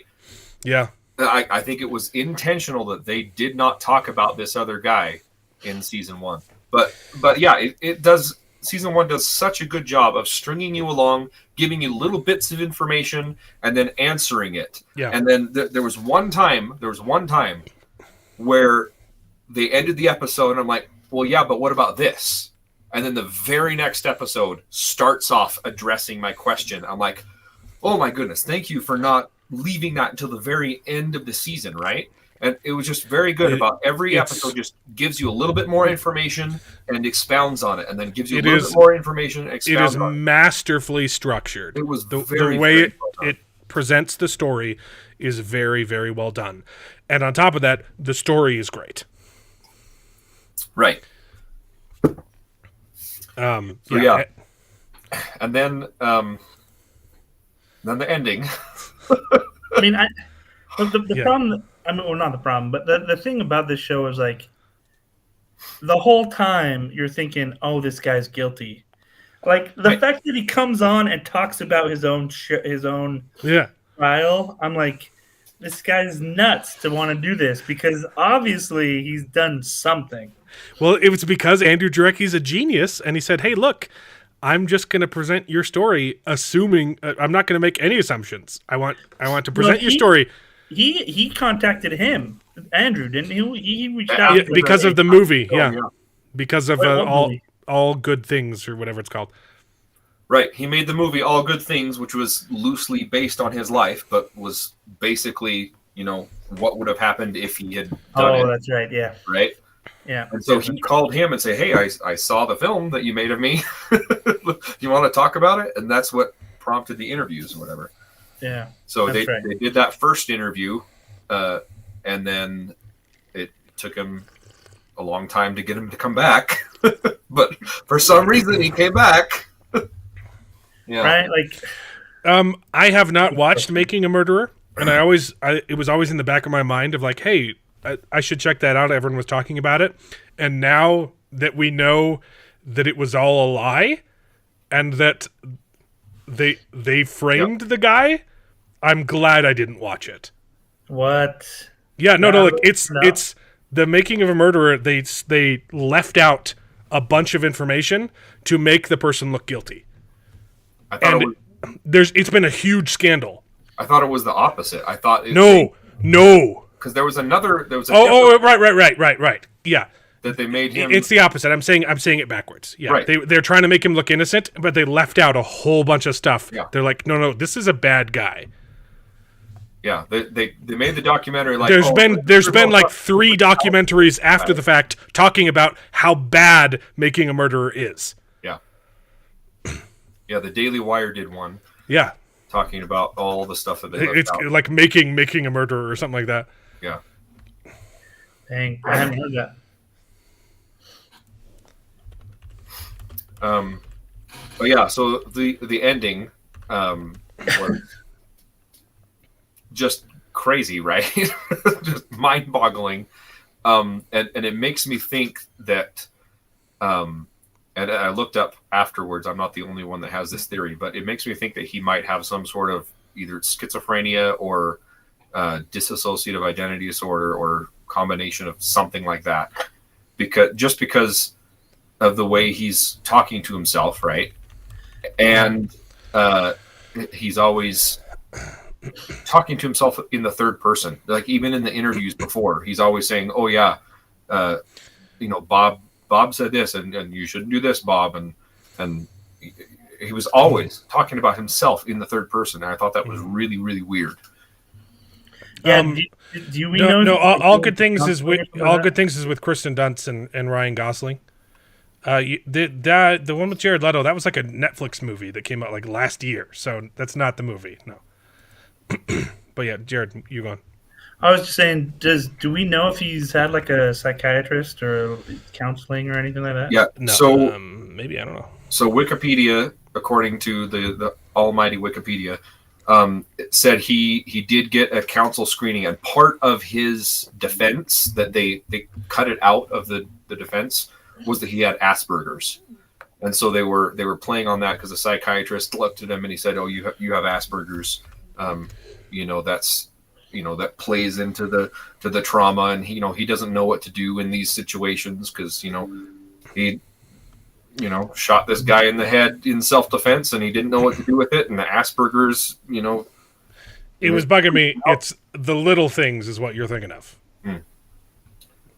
Yeah. I think it was intentional that they did not talk about this other guy in season 1. But yeah, it does. Season 1 does such a good job of stringing you along, giving you little bits of information, and then answering it. Yeah. And then there was one time where they ended the episode, and I'm like, well, yeah, but what about this? And then the very next episode starts off addressing my question. I'm like, oh my goodness, thank you for not leaving that until the very end of the season, right? And it was just very good. About every episode just gives you a little bit more information and expounds on it, and then gives you a little bit more information and expounds on it. It is masterfully structured. It was the very, way very well done. it presents the story is very, very well done. And on top of that, the story is great. Right. Yeah. And then the ending. I mean, the problem. I mean, well, not the problem, but the thing about this show is like the whole time you're thinking, "Oh, this guy's guilty." Like the fact that he comes on and talks about his own trial, I'm like, this guy's nuts to want to do this because obviously he's done something. Well, it was because Andrew Jarecki's a genius, and he said, "Hey, look, I'm just going to present your story, assuming I'm not going to make any assumptions. I want to present your story." He contacted him, Andrew, didn't he? He reached out because of the movie, because of all good things or whatever it's called. Right. He made the movie All Good Things, which was loosely based on his life, but was basically, what would have happened if he had done it. Oh, that's right. Yeah. Right. Yeah. And so he called him and said, "Hey, I saw the film that you made of me. You want to talk about it?" And that's what prompted the interviews or whatever. Yeah. So they did that first interview, and then it took him a long time to get him to come back. But for some reason, he came back. Yeah. Right. Like, I have not watched Making a Murderer, and it was always in the back of my mind of like, hey, I should check that out. Everyone was talking about it, and now that we know that it was all a lie, and that they framed the guy, I'm glad I didn't watch it. What? Yeah, no, like it's the Making of a Murderer. They left out a bunch of information to make the person look guilty. I thought it's been a huge scandal. I thought it was the opposite. I thought no, because there was a right. Yeah, that they made him. It's the opposite. I'm saying it backwards. Yeah, right. They're trying to make him look innocent, but they left out a whole bunch of stuff. Yeah. They're like, no, this is a bad guy. Yeah, they made the documentary like there's been like 3 documentaries after the fact talking about how bad Making a Murderer is. Yeah. Yeah, the Daily Wire did one. Yeah. Talking about all the stuff that they left out. Like making a Murderer or something like that. Yeah. Dang, I haven't heard that. But yeah, so the ending was just crazy, right? Just mind-boggling. And it makes me think that and I looked up afterwards, I'm not the only one that has this theory, but it makes me think that he might have some sort of either schizophrenia or dissociative identity disorder or combination of something like that. Because of the way he's talking to himself, right? And he's always talking to himself in the third person. Like even in the interviews before, he's always saying, "Oh yeah, Bob said this, and you shouldn't do this, Bob." And he was always talking about himself in the third person. And I thought that was really, really weird. Yeah. Do we know? No. All good things is with Kristen Dunst and Ryan Gosling. The one with Jared Leto, that was like a Netflix movie that came out like last year. So that's not the movie. No. But yeah, Jared, you go on. I was just saying, do we know if he's had like a psychiatrist or counseling or anything like that? Yeah. No, so maybe, I don't know. So Wikipedia, according to the almighty Wikipedia, it said he did get a counsel screening, and part of his defense that they cut it out of the defense was that he had Asperger's. And so they were playing on that because the psychiatrist looked at him and he said, "Oh, you have Asperger's. That's that plays into the trauma, and he doesn't know what to do in these situations because he shot this guy in the head in self-defense and he didn't know what to do with it, and the Asperger's it was bugging me. It's The Little Things is what you're thinking of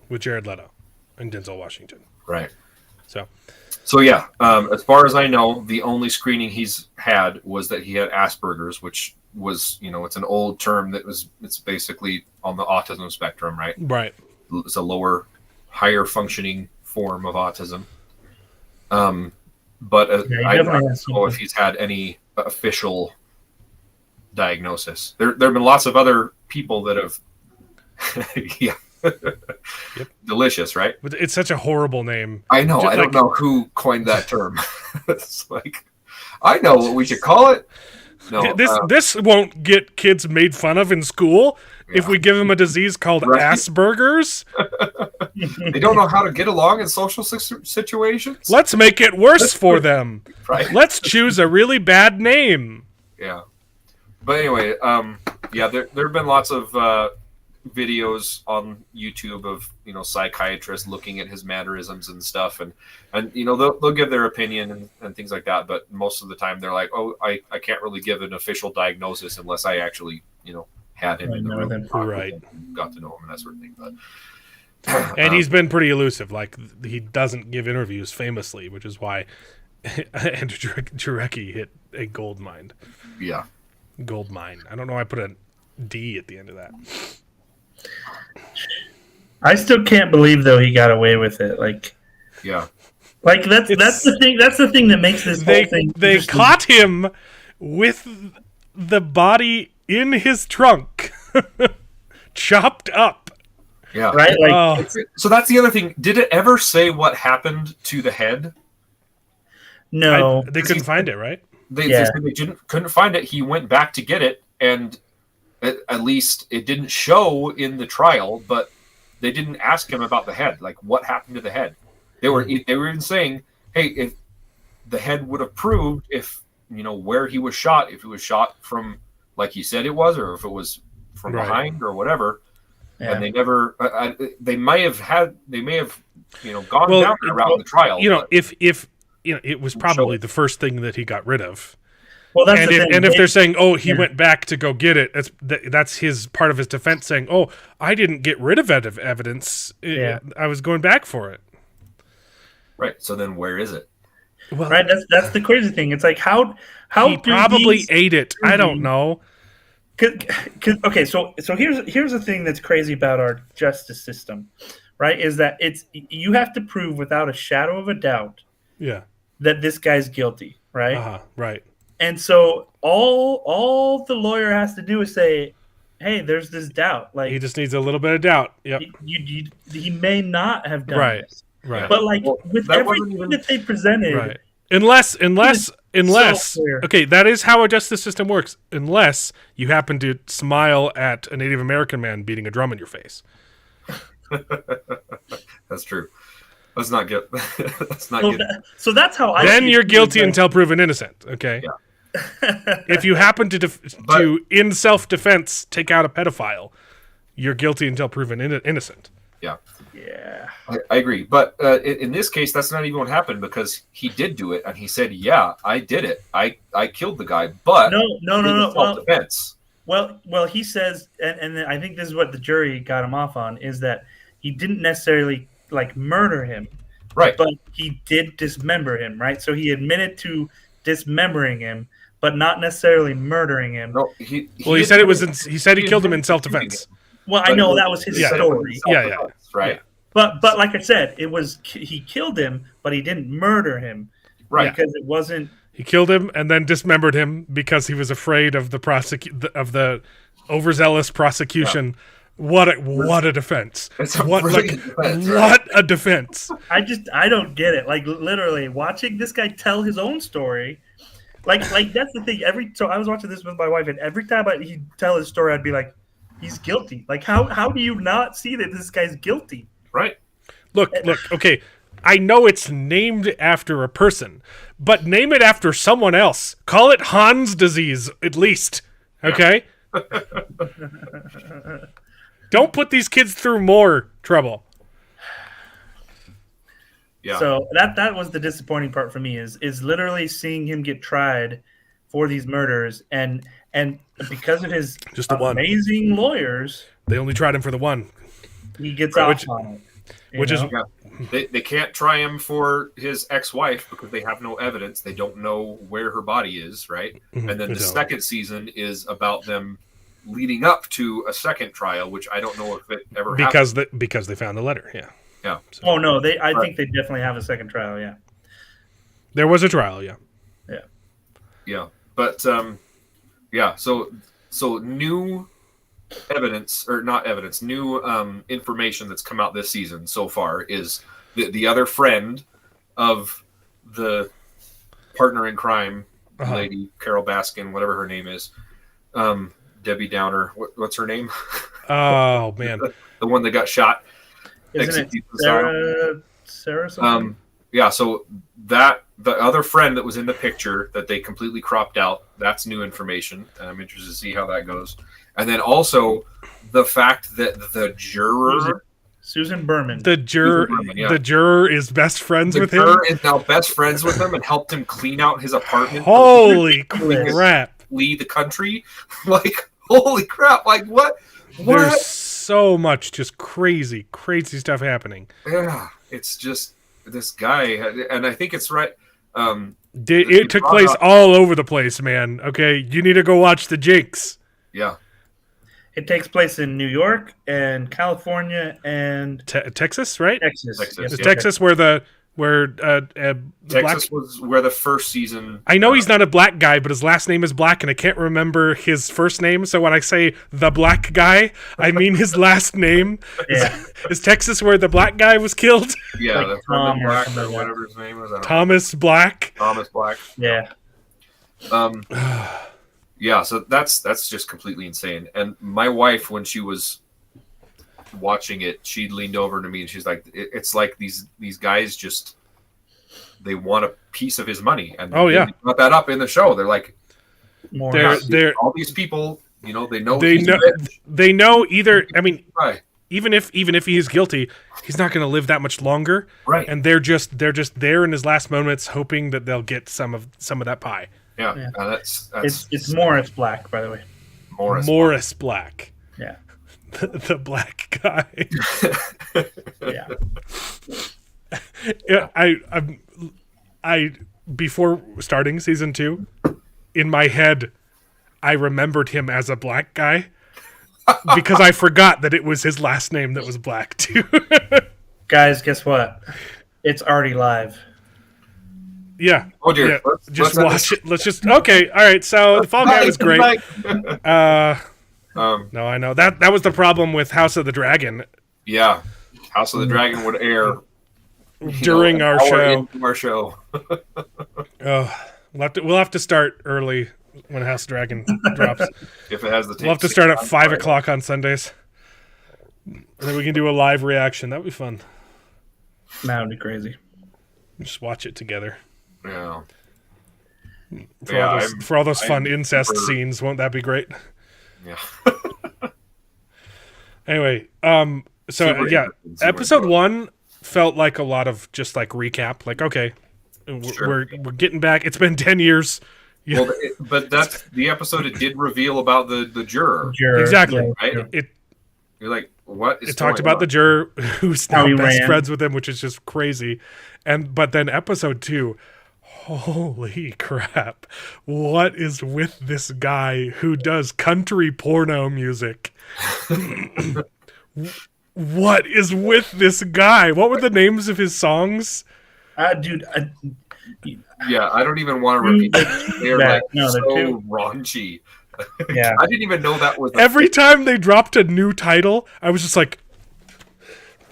with Jared Leto and Denzel Washington, right? So yeah, as far as I know, the only screening he's had was that he had Asperger's, which was, it's an old term it's basically on the autism spectrum, right? Right. It's a higher functioning form of autism. But I don't know if he's had any official diagnosis. There have been lots of other people that have, yeah. Yep. Delicious, right? It's such a horrible name. I know. I don't know who coined that term. It's like, I know what we should call it. No, this won't get kids made fun of in school if we give them a disease called Asperger's. They don't know how to get along in social situations. Let's make it worse for them. Right. Let's choose a really bad name. Yeah. But anyway, there have been lots of videos on YouTube of psychiatrists looking at his mannerisms and stuff, and they'll give their opinion and things like that. But most of the time they're like, oh, I can't really give an official diagnosis unless I actually had him in the room, right, got to know him and that sort of thing. But and he's been pretty elusive. Like, he doesn't give interviews famously, which is why Andrew Jarecki hit a gold mine. Yeah, gold mine. I don't know why I put a D at the end of that. I still can't believe though he got away with it. Like, yeah, like that's the thing. That's the thing that makes this whole thing. They caught him with the body in his trunk, chopped up. Yeah, right. Like, so that's the other thing. Did it ever say what happened to the head? No, they couldn't find it. Right? They couldn't find it. He went back to get it, and at least it didn't show in the trial, but they didn't ask him about the head. Like, what happened to the head? They were even saying, hey, if the head would have proved if where he was shot, if it was shot from like he said it was, or if it was from behind or whatever. Yeah. And they never. They may have gone down that route in the trial. If it was probably the first thing that he got rid of. Well, that's if they're saying, oh, he went back to go get it, that's his part of his defense saying, oh, I didn't get rid of evidence. I was going back for it. Right. So then where is it? Well, right. That's the crazy thing. It's like how he probably ate it. I don't know. Okay, so here's the thing that's crazy about our justice system, right? Is that you have to prove without a shadow of a doubt, that this guy's guilty, right? Right. And so all the lawyer has to do is say, "Hey, there's this doubt." Like, he just needs a little bit of doubt. Yep. He may not have done this. Right. But with everything that they presented, right. Unless okay, that is how a justice system works. Unless you happen to smile at a Native American man beating a drum in your face. That's true. Let's not get. So that's how I. Then you're guilty until proven innocent. Okay. Yeah. If you happen to in self-defense take out a pedophile, you're guilty until proven innocent. Yeah. Yeah. I agree, but in this case, that's not even what happened, because he did do it, and he said, "Yeah, I did it. I killed the guy." But no. Self-defense. Well, he says, and I think this is what the jury got him off on, is that he didn't necessarily murder him, right? But he did dismember him, right? So he admitted to dismembering him, but not necessarily murdering him. No, he said it was. He said he killed him in self-defense. Well, I know that was his story. Yeah. Right. But like I said, he killed him, but he didn't murder him, right? Because it wasn't. He killed him and then dismembered him because he was afraid of the overzealous prosecution. Yeah. What a defense! What a defense! I don't get it. Like, literally watching this guy tell his own story. Like that's the thing. So I was watching this with my wife, and every time he'd tell his story, I'd be like, he's guilty. Like, how do you not see that this guy's guilty? Right. Look. Okay, I know it's named after a person, but name it after someone else. Call it Hans disease, at least. Okay. Don't put these kids through more trouble. Yeah. So that was the disappointing part for me is literally seeing him get tried for these murders, and because of his just the amazing lawyers, they only tried him for the one. He gets off on it. Which is They can't try him for his ex-wife because they have no evidence. They don't know where her body is, right? And then the second season is about them leading up to a second trial, which I don't know if it ever happened. Because they found the letter. Yeah. Yeah. So, Oh no, I think they definitely have a second trial. Yeah. there was a trial. Yeah. Yeah. Yeah. But yeah. So new evidence, or not evidence, new information that's come out this season so far is the other friend of the partner in crime lady, Carol Baskin, whatever her name is, Debbie Downer. What's her name? Oh man, the one that got shot. Isn't it Sarah something? Yeah. So that the other friend that was in the picture that they completely cropped out. That's new information, and I'm interested to see how that goes. And then also the fact that the juror, Susan Berman, the juror is best friends with him. The juror is now best friends with him and helped him clean out his apartment. Holy crap! Flee the country, like holy crap! Like what? There's so much just crazy stuff happening. Yeah, it's just this guy, and I think it's right. It took place all over the place, man. Okay, you need to go watch The Jinx. Yeah. It takes place in New York and California and Texas, right? Texas. Yes, Is Texas where Texas was where the first season. I know he's not a black guy, but his last name is Black, and I can't remember his first name. So when I say the black guy, I mean his last name. Yeah. Is Texas where the black guy was killed? Yeah, Like the Tom Black, or or whatever his name was. Thomas Black. Thomas Black. Yeah. Yeah, so that's just completely insane. And my wife, when she was watching it, she leaned over to me and she's like, "It's like these guys just they want a piece of his money." And they brought that up in the show. They're like, they're all these people, you know, they know they know either. I mean, right. Even if he is guilty, he's not going to live that much longer. Right. And they're just there in his last moments, hoping that they'll get some of that pie. Yeah. And it's Morris Black, by the way. Morris Black. Yeah. The black guy. Yeah. I before starting season 2, in my head, I remembered him as a black guy because I forgot that it was his last name that was Black too. Guys, guess what? It's already live. Yeah. Oh dear. Yeah. Let's watch it. Let's just okay. All right. So the Fall Guy was great. No, I know that was the problem with House of the Dragon. Yeah, House of the Dragon would air during our show. Oh, we'll have to start early when House of the Dragon drops. If it has the, we'll have to start at 5 o'clock on Sundays. And then we can do a live reaction. That'd be fun. That would be crazy. Just watch it together. Yeah. For all those fun incest scenes, won't that be great? Yeah. Anyway, episode 1 felt like a lot of just like recap. Like, okay, we're getting back. It's been 10 years. Yeah. Well, but that's the episode. It did reveal about the juror. Exactly. Right? You're like, what? It talked about the juror who's now best friends with him, which is just crazy. But then episode 2, holy crap! What is with this guy who does country porno music? What is with this guy? What were the names of his songs? Dude. Yeah, I don't even want to repeat. They're so raunchy. Yeah, I didn't even know that was. Every time they dropped a new title, I was just like,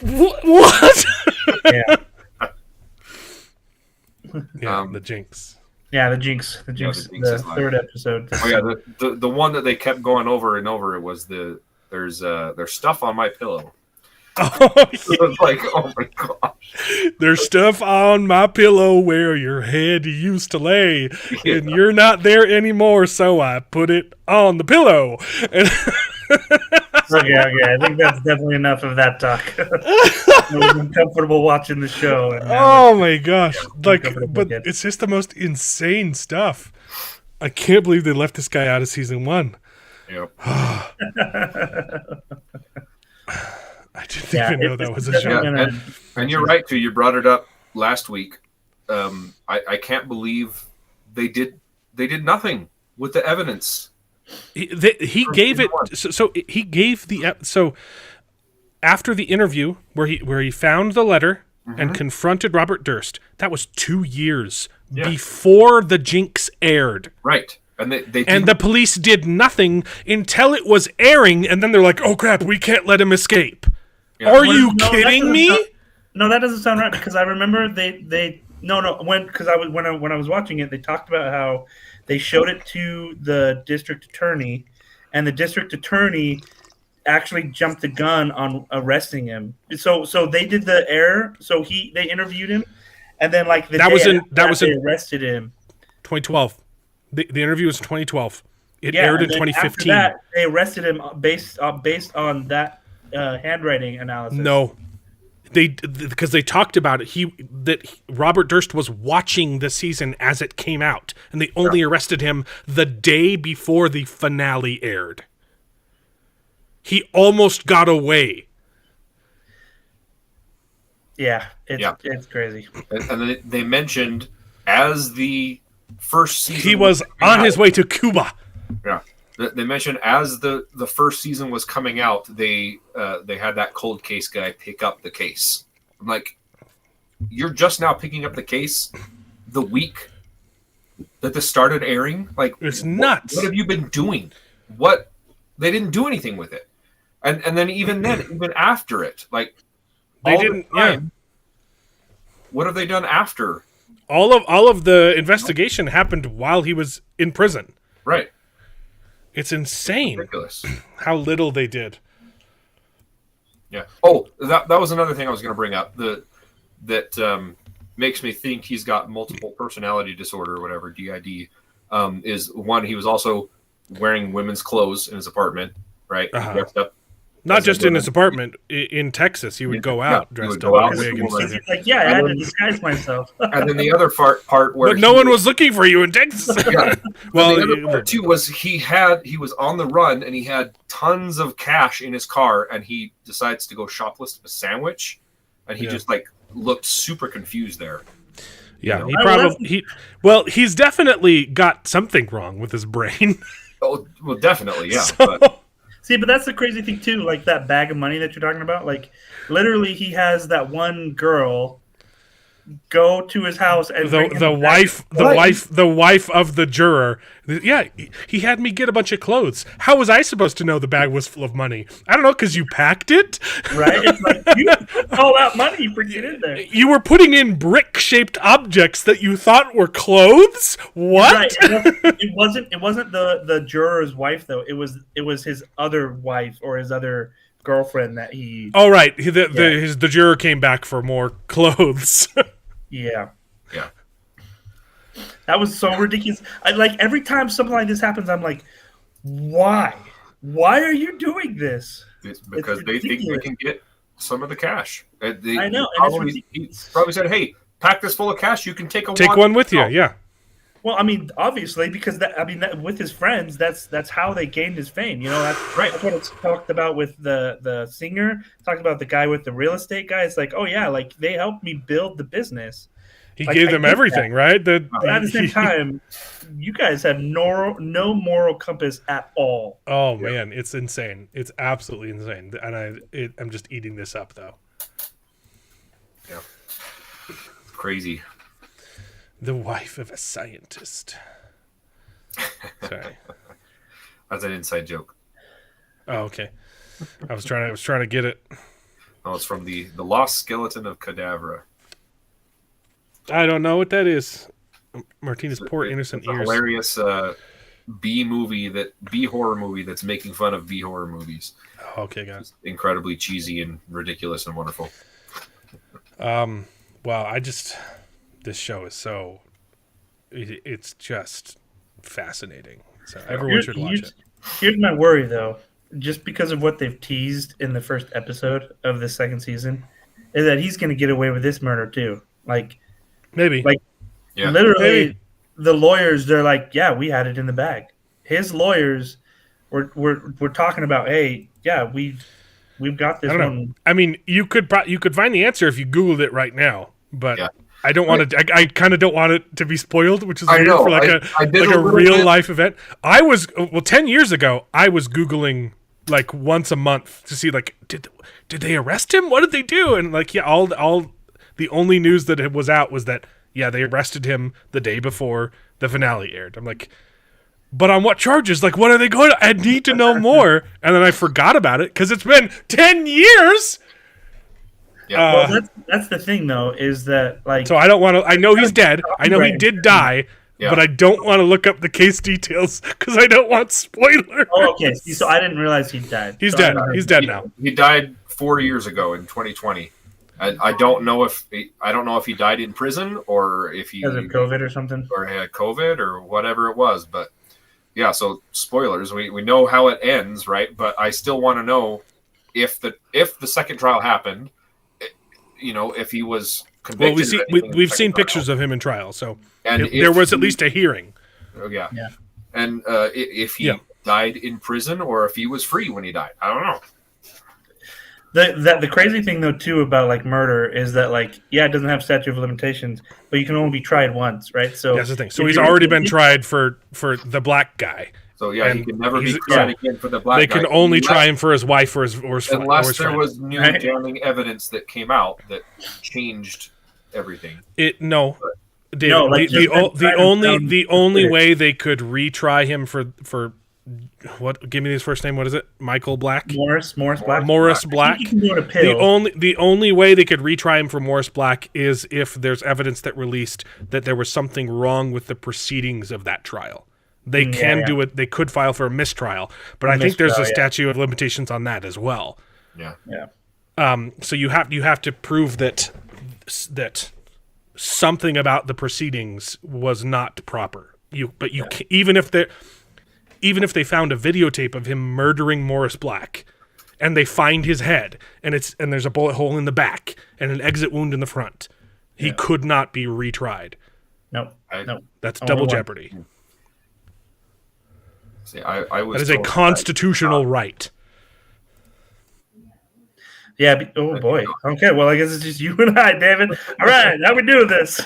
"What?" Yeah. Yeah, the Jinx. Yeah, the Jinx. The Jinx. The third episode. Oh yeah, the one that they kept going over and over was there's stuff on my pillow. Oh, yeah. Like, oh my gosh. There's stuff on my pillow where your head used to lay, and you're not there anymore, so I put it on the pillow. Okay, I think that's definitely enough of that talk. I'm comfortable watching the show. Oh my gosh! But it's just the most insane stuff. I can't believe they left this guy out of season 1. Yep. I didn't didn't even know that was a show. Yeah, and you're right too. You brought it up last week. I can't believe they did nothing with the evidence. He gave it. So he gave the. So after the interview where he found the letter and confronted Robert Durst, that was 2 years before the Jinx aired. Right. And the police did nothing until it was airing, and then they're like, "Oh crap, we can't let him escape." Yeah. Are you kidding me? No, that doesn't sound right, because I remember when I was watching it, they talked about how they showed it to the district attorney, and the district attorney actually jumped the gun on arresting him. So they did the air. So they interviewed him, and then like they arrested him. 2012. The interview was 2012. It aired in 2015. After that, they arrested him based on that handwriting analysis. No, because they talked about it. Robert Durst was watching the season as it came out, and they only arrested him the day before the finale aired. He almost got away. Yeah, it's crazy. And then they mentioned as the first season, he was on his way to Cuba. Yeah, they mentioned as the first season was coming out, they had that cold case guy pick up the case. I'm like, you're just now picking up the case the week that this started airing? Like, it's nuts. What have you been doing? They didn't do anything with it, and then even after it, like they didn't. What have they done after? All of the investigation happened while he was in prison. Right. It's insane. Ridiculous. How little they did. Yeah. Oh, that was another thing I was going to bring up. That makes me think he's got multiple personality disorder or whatever, DID. Is one, he was also wearing women's clothes in his apartment, right? Dressed up. Not just in his apartment. In Texas, he would go out dressed up. Like, I had to disguise myself. And then the other part where... But no one was looking for you in Texas. Yeah. Well, the other part, too, was he was on the run, and he had tons of cash in his car, and he decides to go shoplift a sandwich, and he just, like, looked super confused there. Yeah, he's definitely got something wrong with his brain. Oh, well, definitely, yeah. See, but that's the crazy thing too. Like that bag of money that you're talking about. Like, literally, he has that one girl go to his house and the wife of the juror. Yeah, he had me get a bunch of clothes. How was I supposed to know the bag was full of money? I don't know, because you packed it, right? It's like you put all that money for get in there. You were putting in brick-shaped objects that you thought were clothes. What? Right. It wasn't the juror's wife though. It was his other wife or his other girlfriend that he. Oh right, the juror came back for more clothes. Yeah. That was so ridiculous. Every time something like this happens, I'm like, why? Why are you doing this? It's because they think they can get some of the cash. I know. He probably said, "Hey, pack this full of cash. You can take one with you." Yeah. Well, I mean, obviously, because with his friends, that's how they gained his fame. You know, that's right. That's what it's talked about with the singer. Talked about the guy with the real estate guy. It's like, oh yeah, like they helped me build the business. He gave them everything, right? But at the same time, you guys have no moral compass at all. Oh man, it's insane. It's absolutely insane. And I'm just eating this up though. Yeah, it's crazy. The wife of a scientist. Sorry. That's an inside joke. Oh, okay. I was trying to get it. Oh, it's from the Lost Skeleton of Cadavra. I don't know what that is. Martinez, poor innocent ears. Hilarious B horror movie that's making fun of B horror movies. Oh, okay, guys. Incredibly cheesy and ridiculous and wonderful. Wow, this show is it's just fascinating. So everyone should watch it. Here's my worry though, just because of what they've teased in the first episode of the second season, is that he's going to get away with this murder too. Maybe. Literally, the lawyers, they're like, yeah, we had it in the bag. His lawyers were talking about, hey, yeah, we've got this I don't know. one. I mean, you could find the answer if you Googled it right now, but Yeah. I don't want to. I kind of don't want it to be spoiled, which is I weird know. for like I did a a little real bit. life event. 10 years ago, I was Googling like once a month to see like did they arrest him? What did they do? And like all the only news that it was out was that they arrested him the day before the finale aired. I'm like, but on what charges? Like, what are they going to? I need to know more. And then I forgot about it because it's been 10 years. Yeah. Well, that's the thing though, is that like So I don't want to. I know he's dead. I know he Right. did die, Yeah. but I don't want to look up the case details because I don't want spoilers. Oh, okay. See, so I didn't realize he died. He's So dead. I- He's dead now. He died 4 years ago in 2020. I don't know if he died in prison or if he because of COVID or something. or had COVID or whatever it was. But yeah, so spoilers. We know how it ends, right? But I still want to know if the second trial happened. If he was convicted. Well, we've seen pictures of him in trial, so and there was at least a hearing. Yeah. Yeah. And if he died in prison or if he was free when he died, I don't know. The crazy thing though too about like murder is that like it doesn't have statute of limitations, but you can only be tried once, right? So That's the thing. So if he's you're- already been tried for the black guy. So he And can never be he's- tried again for the black They guy. can only unless- try him for his wife or his unless there friend. was new Right. damning evidence that came out that changed everything. No. David, No, like, just the only clear. way they could retry him for what? Give me his first name. What is it? Michael Black. Morris Black. Morris I Black. think you can do it a pill. The only way they could retry him for Morris Black is if there's evidence that released that there was something wrong with the proceedings of that trial. They can do it. They could file for a mistrial, but I think there's a mistrial, statute of limitations on that as well. Yeah. Yeah. So you have to prove that something about the proceedings was not proper. Even if they found a videotape of him murdering Morris Black, and they find his head, and there's a bullet hole in the back and an exit wound in the front, he could not be retried. No. That's Only double one. jeopardy. See, I was That is a told constitutional right. Yeah. Oh boy. Okay. Well, I guess it's just you and I, David. All right. How we doing this?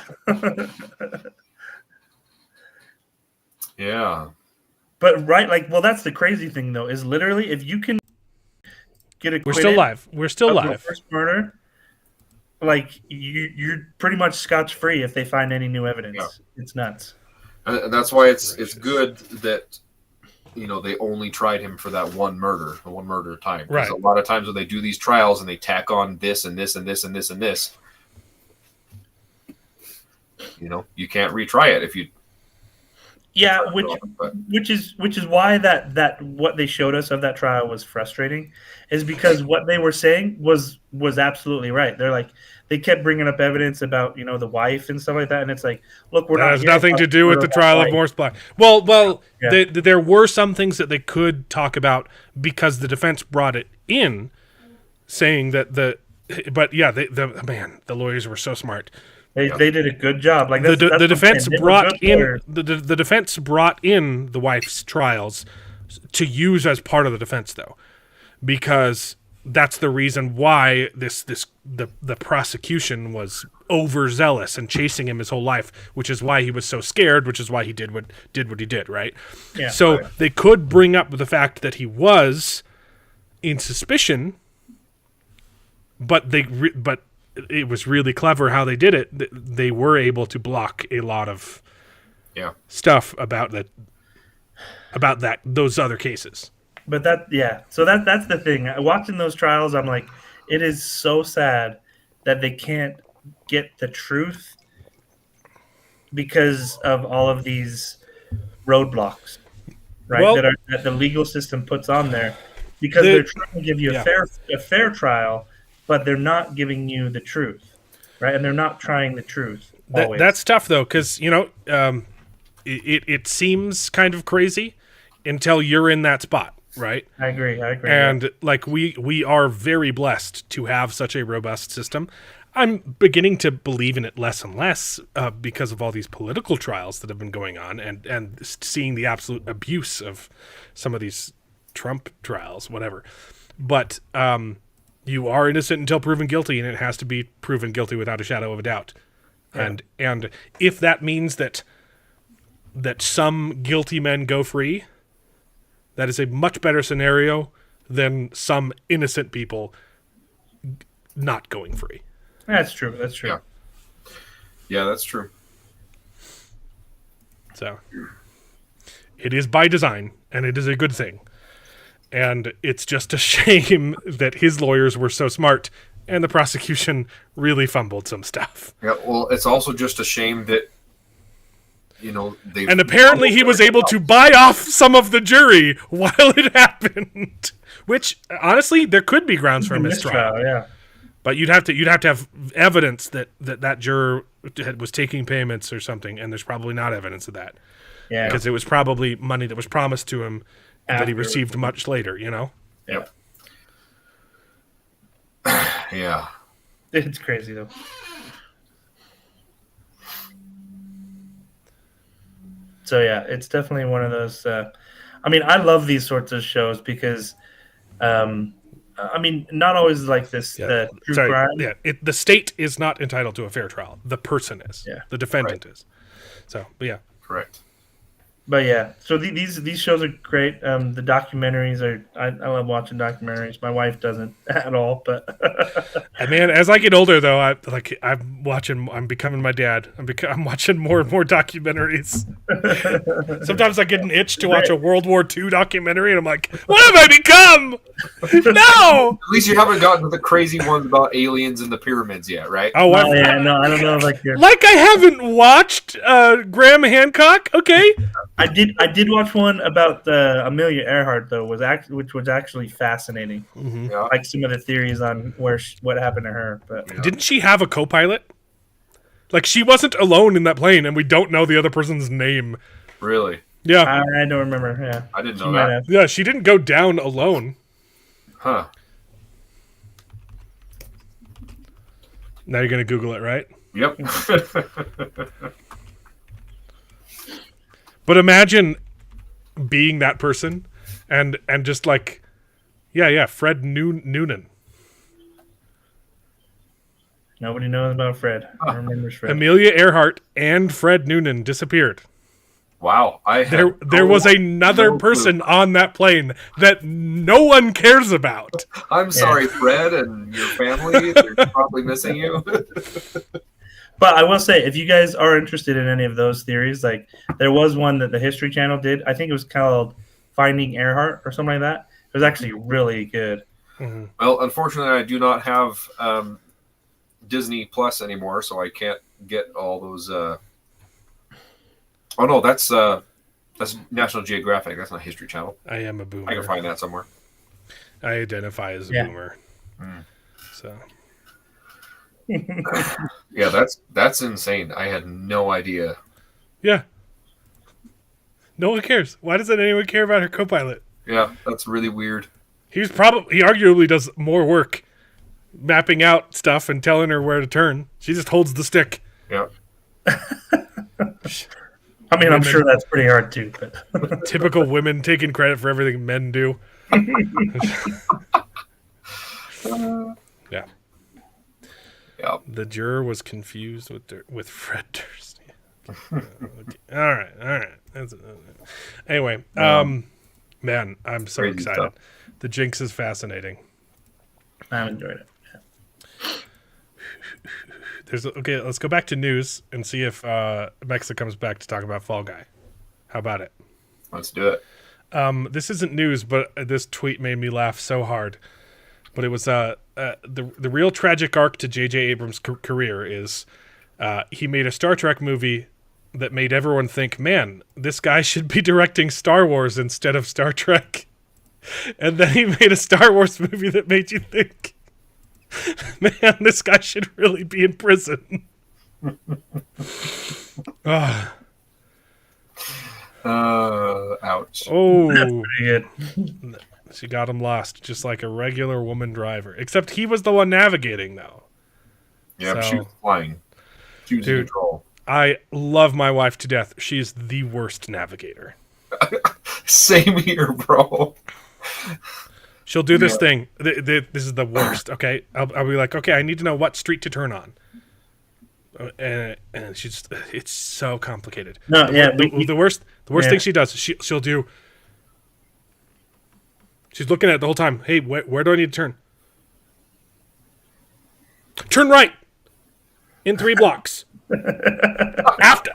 Yeah. But right, like, well, that's the crazy thing though. Is literally if you can get acquitted, We're still live. We're still of the live. first murder, like you're pretty much scotch free if they find any new evidence. Yeah. It's nuts. And that's why it's good that they only tried him for that one murder time. 'Cause Right. a lot of times when they do these trials and they tack on this and this and this and this and this, you can't retry it if you. Yeah, But which is why that what they showed us of that trial was frustrating, is because what they were saying was absolutely right. They're like they kept bringing up evidence about the wife and stuff like that, and it's like, look, we're That not has here nothing to about do with the that trial of wife. Morris Black. Well, Yeah. there were some things that they could talk about because the defense brought it in, saying that the lawyers were so smart. They did a good job. Like The that's what I'm defense saying. They were brought good in lawyers. the defense brought in the wife's trials to use as part of the defense, though, because that's the reason why the prosecution was overzealous and chasing him his whole life, which is why he was so scared, which is why he did what he did, right? Yeah. So they could bring up the fact that he was in suspicion, but it was really clever how they did it. They were able to block a lot of stuff about those other cases. But so that's the thing. Watching those trials, I'm like, it is so sad that they can't get the truth because of all of these roadblocks, right? Well, that the legal system puts on there, because they're trying to give you a fair trial, but they're not giving you the truth, right? And they're not trying the truth. Always. That's tough though, because it seems kind of crazy until you're in that spot. Right. I agree. And like we are very blessed to have such a robust system. I'm beginning to believe in it less and less because of all these political trials that have been going on and seeing the absolute abuse of some of these Trump trials, whatever. but you are innocent until proven guilty, and it has to be proven guilty without a shadow of a doubt. Yeah. And if that means that some guilty men go free, that is a much better scenario than some innocent people not going free. That's true. That's true. Yeah, that's true. So it is by design, and it is a good thing. And it's just a shame that his lawyers were so smart and the prosecution really fumbled some stuff. Yeah, well, it's also just a shame that, they... And apparently he was able to buy off some of the jury while it happened. Which, honestly, there could be grounds for a mistrial. Yeah. But you'd have to have evidence that juror was taking payments or something, and there's probably not evidence of that. Yeah. Because it was probably money that was promised to him that he received much later, Yep. Yeah. It's crazy, though. So, yeah, it's definitely one of those... I love these sorts of shows because... not always like this. Yeah. The true crime. Yeah, the state is not entitled to a fair trial. The person is. Yeah. The defendant is. So, but yeah. Correct. But yeah, so these shows are great. The documentaries are. I love watching documentaries. My wife doesn't at all, but. And man, as I get older, though, I'm becoming my dad. I'm watching more and more documentaries. Sometimes I get an itch to watch a World War II documentary, and I'm like, "What have I become?" No. At least you haven't gotten to the crazy ones about aliens and the pyramids yet, right? Oh, I don't know. Like I haven't watched Graham Hancock. Okay. I did watch one about Amelia Earhart though, which was actually fascinating. Mm-hmm. Yeah. Like some of the theories on what happened to her. But Didn't she have a co-pilot? Like she wasn't alone in that plane, and we don't know the other person's name. Really? Yeah, I don't remember. Yeah, I didn't know that. Yeah, she didn't go down alone. Huh? Now you're gonna Google it, right? Yep. But imagine being that person, and just like, Fred Noonan. Nobody knows about Fred. I remember Fred. Amelia Earhart and Fred Noonan disappeared. Wow. There was another person on that plane that no one cares about. I'm sorry, Fred, and your family. They're probably missing you. But I will say, if you guys are interested in any of those theories, like there was one that the History Channel did. I think it was called Finding Earhart or something like that. It was actually really good. Mm-hmm. Well, unfortunately, I do not have Disney Plus anymore, so I can't get all those. Oh no, that's National Geographic. That's not History Channel. I am a boomer. I can find that somewhere. I identify as a boomer. So. Yeah, that's insane. I had no idea. Yeah. No one cares. Why doesn't anyone care about her co-pilot? Yeah, that's really weird. He arguably does more work mapping out stuff and telling her where to turn. She just holds the stick. Yeah. I'm sure that's pretty hard too. But typical women taking credit for everything men do. Yeah. Yeah. The juror was confused with Fred Durst. Okay. All right. Anyway, man, I'm so Crazy excited. stuff. The Jinx is fascinating. I've enjoyed it. Okay, let's go back to news and see if Mexa comes back to talk about Fall Guy. How about it? Let's do it. This isn't news, but this tweet made me laugh so hard. But it was the real tragic arc to J.J. Abrams' career is he made a Star Trek movie that made everyone think, man, this guy should be directing Star Wars instead of Star Trek. And then he made a Star Wars movie that made you think, man, this guy should really be in prison. Ouch. Oh, Pretty good. she got him lost, just like a regular woman driver. Except he was the one navigating, though. Yeah, So- she was flying. She was in control. I love my wife to death. She's the worst navigator. Same here, bro. She'll do this thing. This is the worst. Okay, I'll be like, okay, I need to know what street to turn on. And she's, it's so complicated. No, The worst thing she does, she'll do. She's looking at it the whole time. Hey, where do I need to turn? Turn right. In 3 blocks. After.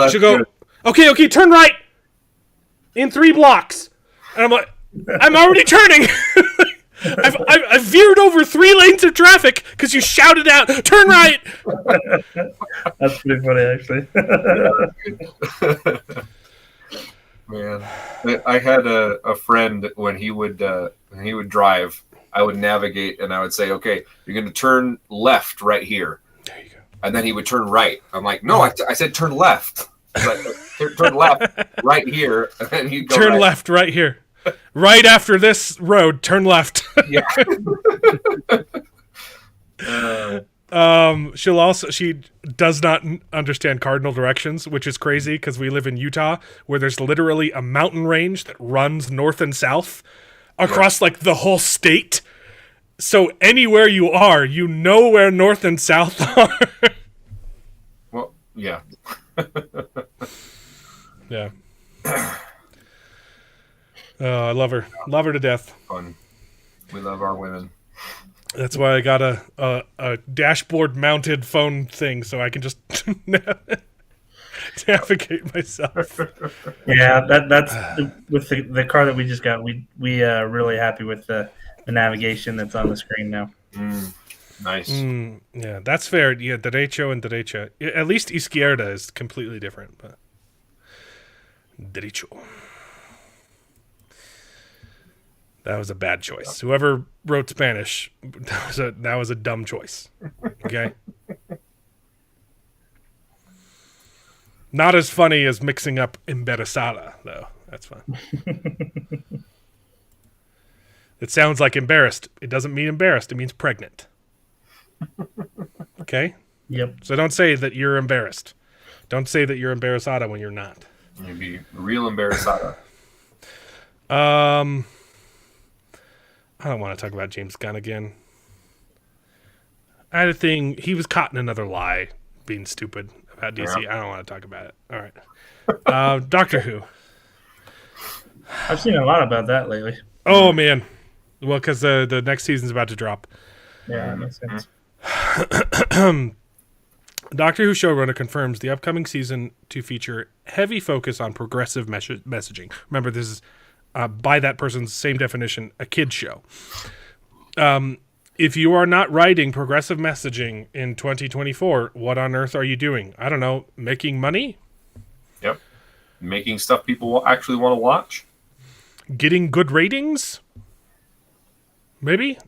She'll go, okay, turn right. In 3 blocks. And I'm like, I'm already turning. I've veered over 3 lanes of traffic because you shouted out, turn right. That's pretty funny, actually. Man, I had a friend when he would drive. I would navigate and I would say, okay, you're going to turn left right here. There you go. And then he would turn right. I'm like, no, I said turn left. Like, turn left right here. And then he'd go turn left right here. Right after this road, turn left. Yeah. She does not understand cardinal directions, which is crazy because we live in Utah where there's literally a mountain range that runs north and south across like the whole state. So anywhere you are, you know where north and south are. Well, yeah. Yeah. Oh, I love her. Love her to death. Fun. We love our women. That's why I got a dashboard mounted phone thing so I can just navigate myself. Yeah, that's with the car that we just got. We are really happy with the navigation that's on the screen now. Nice. Yeah, that's fair. Yeah, derecho and derecha. At least izquierda is completely different, but derecho. That was a bad choice. Whoever wrote Spanish, that was a dumb choice. Okay? Not as funny as mixing up embarazada, though. That's fun. It sounds like embarrassed. It doesn't mean embarrassed. It means pregnant. Okay? Yep. So don't say that you're embarrassed. Don't say that you're embarazada when you're not. You'd be real embarrassada. I don't want to talk about James Gunn again. I had a thing. He was caught in another lie, being stupid about DC. Yeah. I don't want to talk about it. All right. Doctor Who. I've seen a lot about that lately. Oh, man. Well, because the next season's about to drop. Yeah, that makes sense. Doctor Who showrunner confirms the upcoming season to feature heavy focus on progressive messaging. Remember, this is, by that person's same definition, a kid's show. If you are not writing progressive messaging in 2024, what on earth are you doing? I don't know, making money? Yep. Making stuff people will actually want to watch? Getting good ratings? Maybe?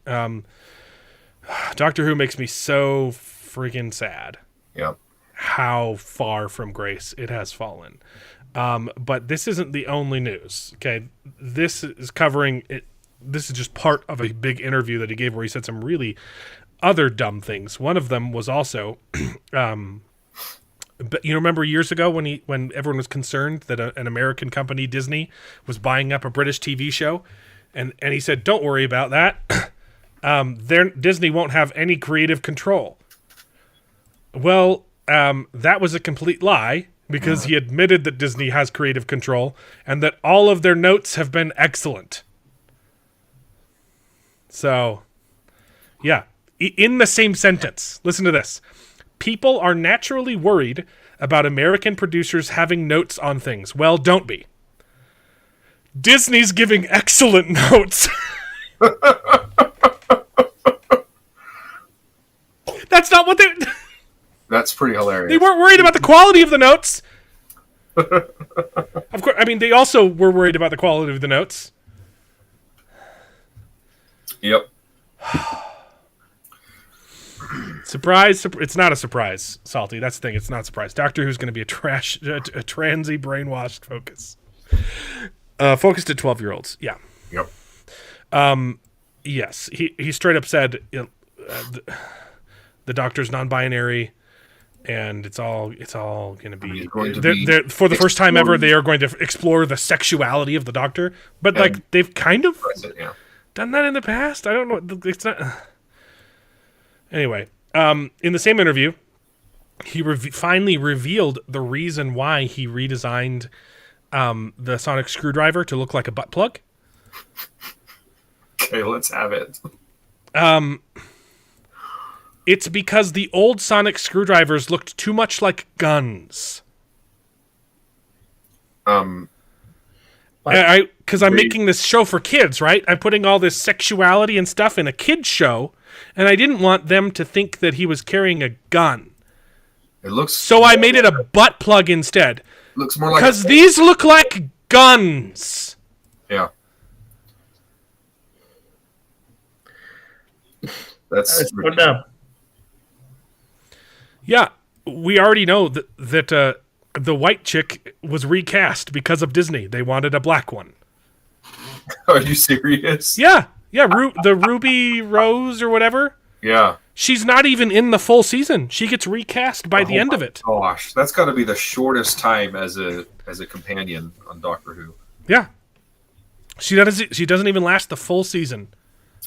Doctor Who makes me so freaking sad. Yep. How far from grace it has fallen. But this isn't the only news. Okay, this is covering it. This is just part of a big interview that he gave where he said some really other dumb things. One of them was also, but you remember years ago when everyone was concerned that an American company, Disney, was buying up a British TV show, and he said, "Don't worry about that. Disney won't have any creative control." Well, that was a complete lie. Because he admitted that Disney has creative control and that all of their notes have been excellent. So, yeah. In the same sentence, listen to this. People are naturally worried about American producers having notes on things. Well, don't be. Disney's giving excellent notes. That's not what they... That's pretty hilarious. They weren't worried about the quality of the notes. Of course, I mean, they also were worried about the quality of the notes. Yep. Surprise! It's not a surprise, Salty. That's the thing. It's not a surprise. Doctor Who's going to be a transy, brainwashed focus. Focused at 12-year-olds. Yeah. Yep. Yes. He straight up said the Doctor's non-binary. and it's all going to be. He's going to they're, be for the first time ever, they are going to explore the sexuality of the Doctor. But like they've kind of done that in the past. I don't know. It's not. Anyway, in the same interview, he finally revealed the reason why he redesigned the sonic screwdriver to look like a butt plug. Okay, let's have it. It's because the old sonic screwdrivers looked too much like guns. Because I'm making this show for kids, right? I'm putting all this sexuality and stuff in a kid's show, and I didn't want them to think that he was carrying a gun. It looks so I made it a butt plug instead. Looks more like because these look like guns. Yeah. That's yeah, we already know that the white chick was recast because of Disney. They wanted a black one. Are you serious? Yeah. The Ruby Rose or whatever. Yeah. She's not even in the full season. She gets recast by the end of it. Gosh, that's got to be the shortest time as a companion on Doctor Who. Yeah. She doesn't even last the full season.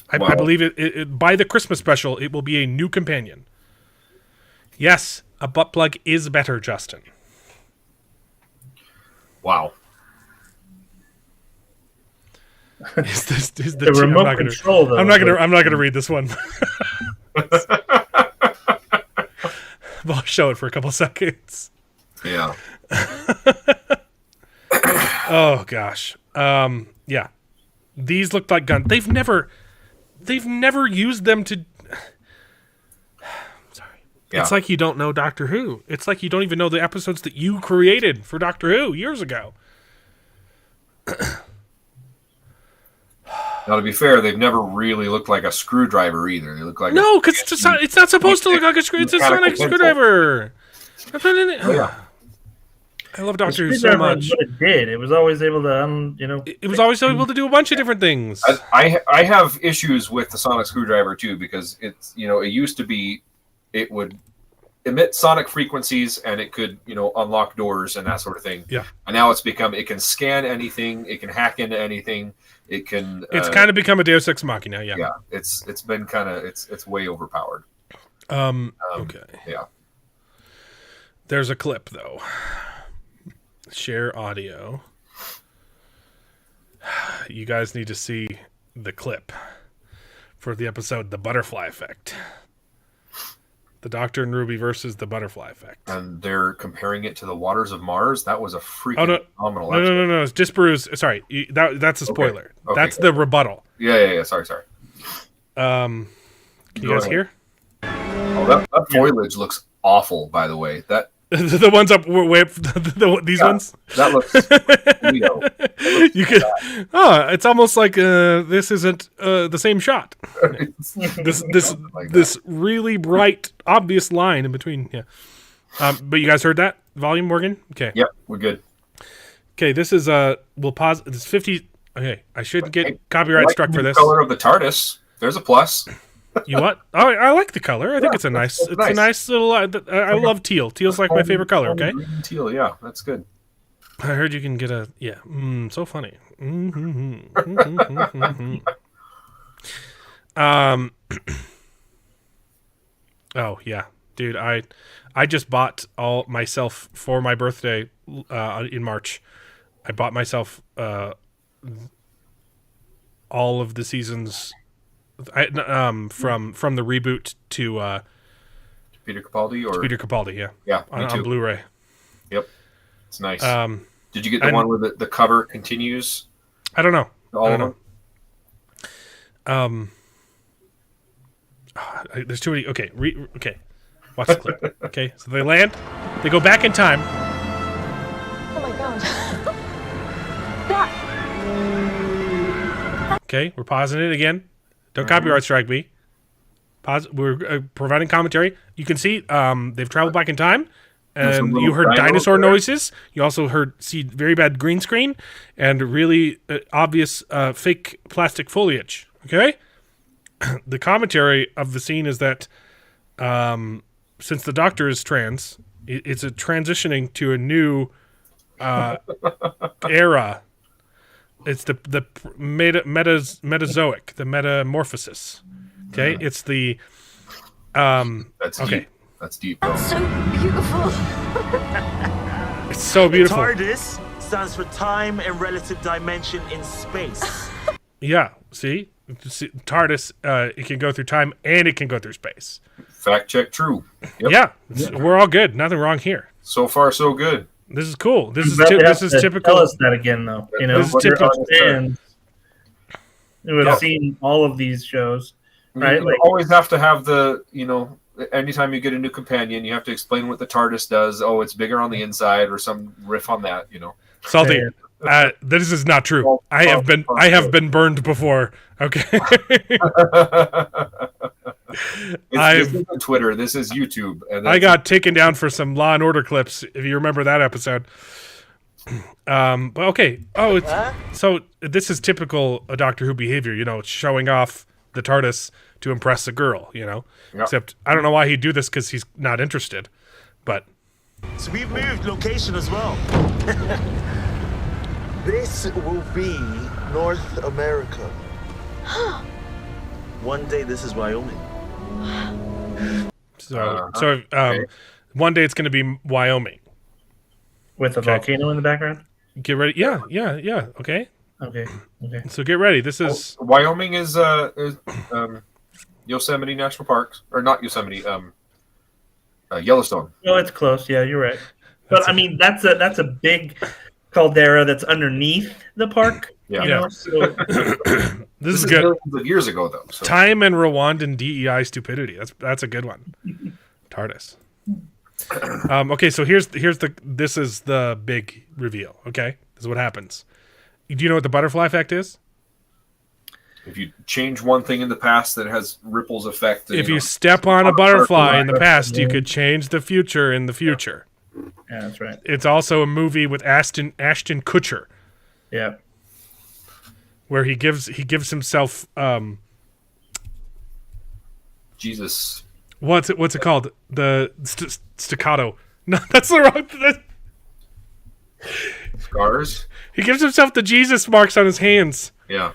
I believe it by the Christmas special, it will be a new companion. Yes, a butt plug is better, Justin. Wow. Is the remote control? Though, I'm not gonna read this one. I'll show it for a couple seconds. Yeah. Oh gosh. Yeah. These look like guns. They've never used them to. Sorry. Yeah. It's like you don't know Doctor Who. It's like you don't even know the episodes that you created for Doctor Who years ago. Now, to be fair, they've never really looked like a screwdriver either. They look like because it's not supposed to look like a screw. It's a sonic screwdriver. Yeah. I love Doctor Who so much. What it did. It was always able to, It was always able to do a bunch of different things. I have issues with the sonic screwdriver too because it's it used to be it would emit sonic frequencies and it could unlock doors and that sort of thing. Yeah. And now it's become it can scan anything, it can hack into anything. It can. It's kind of become a Deus Ex Machina, yeah. Yeah, it's been kind of it's way overpowered. Okay. Yeah. There's a clip though. Share audio. You guys need to see the clip for the episode "The Butterfly Effect." The Doctor and Ruby versus the Butterfly Effect. And they're comparing it to the waters of Mars. That was a freaking phenomenal episode. No. It's Disparu's. Sorry, that's a spoiler. Okay. That's the rebuttal. Yeah. Sorry. Can you guys hear? Oh, that foliage looks awful, by the way. That the ones up way these ones. That looks. You could. It's almost like this isn't the same shot. This really bright, obvious line in between. Yeah. But you guys heard that volume, Morgan? Okay. Yep, we're good. Okay, this is we'll pause. It's 50. Okay, I shouldn't get copyright struck for this. The color of the TARDIS. There's a plus. You what? Oh, I like the color. I think it's a nice. It's nice. A nice little. I love teal. Teal's like my favorite color. Okay. Teal, yeah, that's good. I heard you can get a so funny. Oh yeah, dude. I just bought all myself for my birthday in March. I bought myself all of the seasons. From the reboot to Peter Capaldi or Peter Capaldi, yeah, on Blu-ray. Yep, it's nice. Did you get the one where the cover continues? I don't know. All of them. There's too many. Okay, okay. Watch the clip. Okay, so they land. They go back in time. Oh my god. Okay, we're pausing it again. Don't copyright strike me. Pause. We're providing commentary. You can see they've traveled back in time, and you heard dinosaur noises. You also see very bad green screen and really obvious fake plastic foliage. Okay, the commentary of the scene is that since the Doctor is trans, it's a transitioning to a new era. It's the Metazoic, the metamorphosis. Okay, it's the That's okay. deep. That's deep, bro. So beautiful. It's so beautiful. TARDIS stands for time and relative dimension in space. Yeah, see, TARDIS, it can go through time and it can go through space. Fact check true. Yep. Yeah, we're all good. Nothing wrong here. So far, so good. This is cool. This is But they have this is to typical. Tell us that again, though. You know, This is typical. fans who have seen all of these shows, right? You always have to have the, anytime you get a new companion, you have to explain what the TARDIS does. Oh, it's bigger on the inside, or some riff on that. Salty. This is not true. I have been burned before. Okay. This isn't Twitter. This is YouTube. And I got taken down for some Law and Order clips. If you remember that episode. But okay. Oh, so this is typical Doctor Who behavior. Showing off the TARDIS to impress a girl. Yep. Except I don't know why he'd do this because he's not interested. But So we've moved location as well. This will be North America. One day this is Wyoming. so okay. one day it's going to be Wyoming. With a volcano in the background. Get ready. Yeah. Okay. Okay. So get ready. This is Wyoming is Yosemite National Park, or not Yosemite, Yellowstone. Well, it's close. Yeah, you're right. But I mean, that's a big caldera that's underneath the park. Yeah. So, this is good. Millions of years ago, though. So. Time and Rwandan DEI stupidity. That's a good one. TARDIS. Okay, so this is the big reveal. Okay, this is what happens. Do you know what the butterfly effect is? If you change one thing in the past, that has ripples effect. If you step on a butterfly in the past, you could change the future in the future. yeah, that's right. It's also a movie with Ashton Kutcher Yeah. where he gives himself Jesus. what's it called? The staccato. No, that's the wrong. Scars. He gives himself the Jesus marks on his hands Yeah.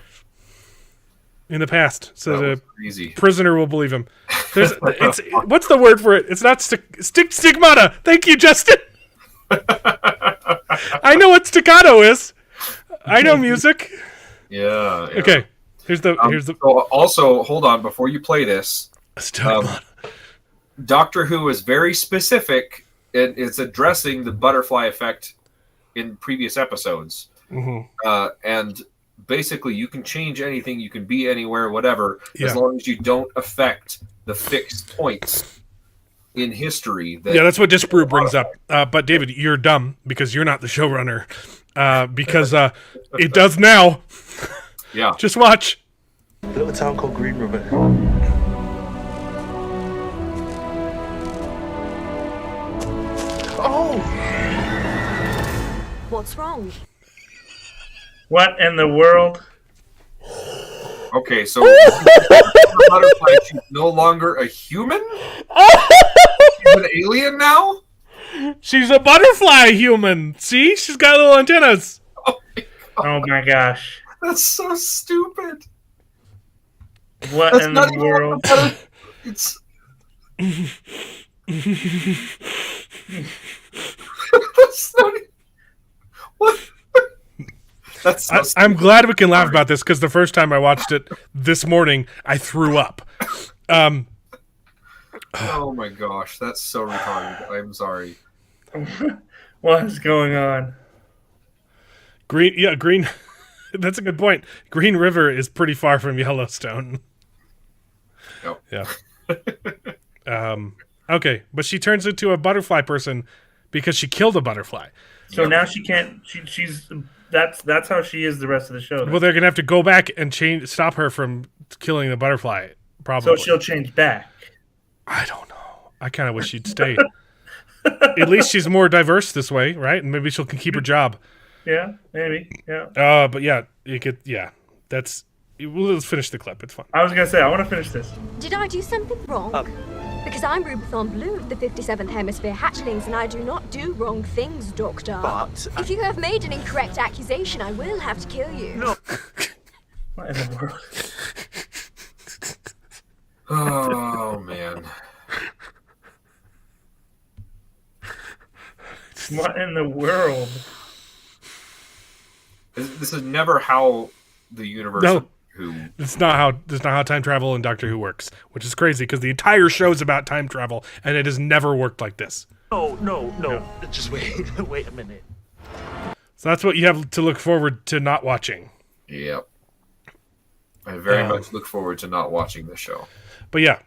in the past, so That the was crazy. prisoner will believe him. What's the word for it? It's not stigmata. Thank you, Justin. I know what staccato is. I know music. Yeah. Okay, here's the So also, hold on before you play this. stigmata. Doctor Who is very specific. It's addressing the butterfly effect in previous episodes, and basically you can change anything, you can be anywhere, whatever, as long as you don't affect the fixed points in history. That's what Disbrew brings up. But David, you're dumb because you're not the showrunner. Because it does now. Yeah. Just watch. A little town called Green River. Oh! What's wrong? What in the world? Okay, so the butterfly, she's no longer a human? She's an alien now? She's a butterfly human. See? She's got little antennas. Oh my gosh. That's so stupid. What That's in not the even world? It's that's not even... What? That's so I'm glad we can laugh about this because the first time I watched it this morning, I threw up. Oh my gosh, that's so retarded. I'm sorry. What is going on? Green. That's a good point. Green River is pretty far from Yellowstone. Yep. Yeah. Okay, but she turns into a butterfly person because she killed a butterfly. So now she can't. She's that's how she is the rest of the show. Well, they're gonna have to go back and stop her from killing the butterfly. Probably. So she'll change back. I don't know. I kind of wish she'd stayed. At least she's more diverse this way, right? And maybe she'll can keep her job. Yeah, maybe. Yeah. But yeah, you could. Yeah, let's finish the clip. It's fun. I was gonna say I want to finish this. Did I do something wrong? Because I'm Rubathon Blue of the 57th Hemisphere Hatchlings, and I do not do wrong things, Doctor. But If you have made an incorrect accusation, I will have to kill you. no. What in the world? Oh man. What in the world? This is never how the universe. No. Who? It's not how time travel in Doctor Who works, which is crazy because the entire show's about time travel, and it has never worked like this. No. Just wait. Wait a minute. So that's what you have to look forward to not watching. Yep. I very much look forward to not watching this show. But yeah,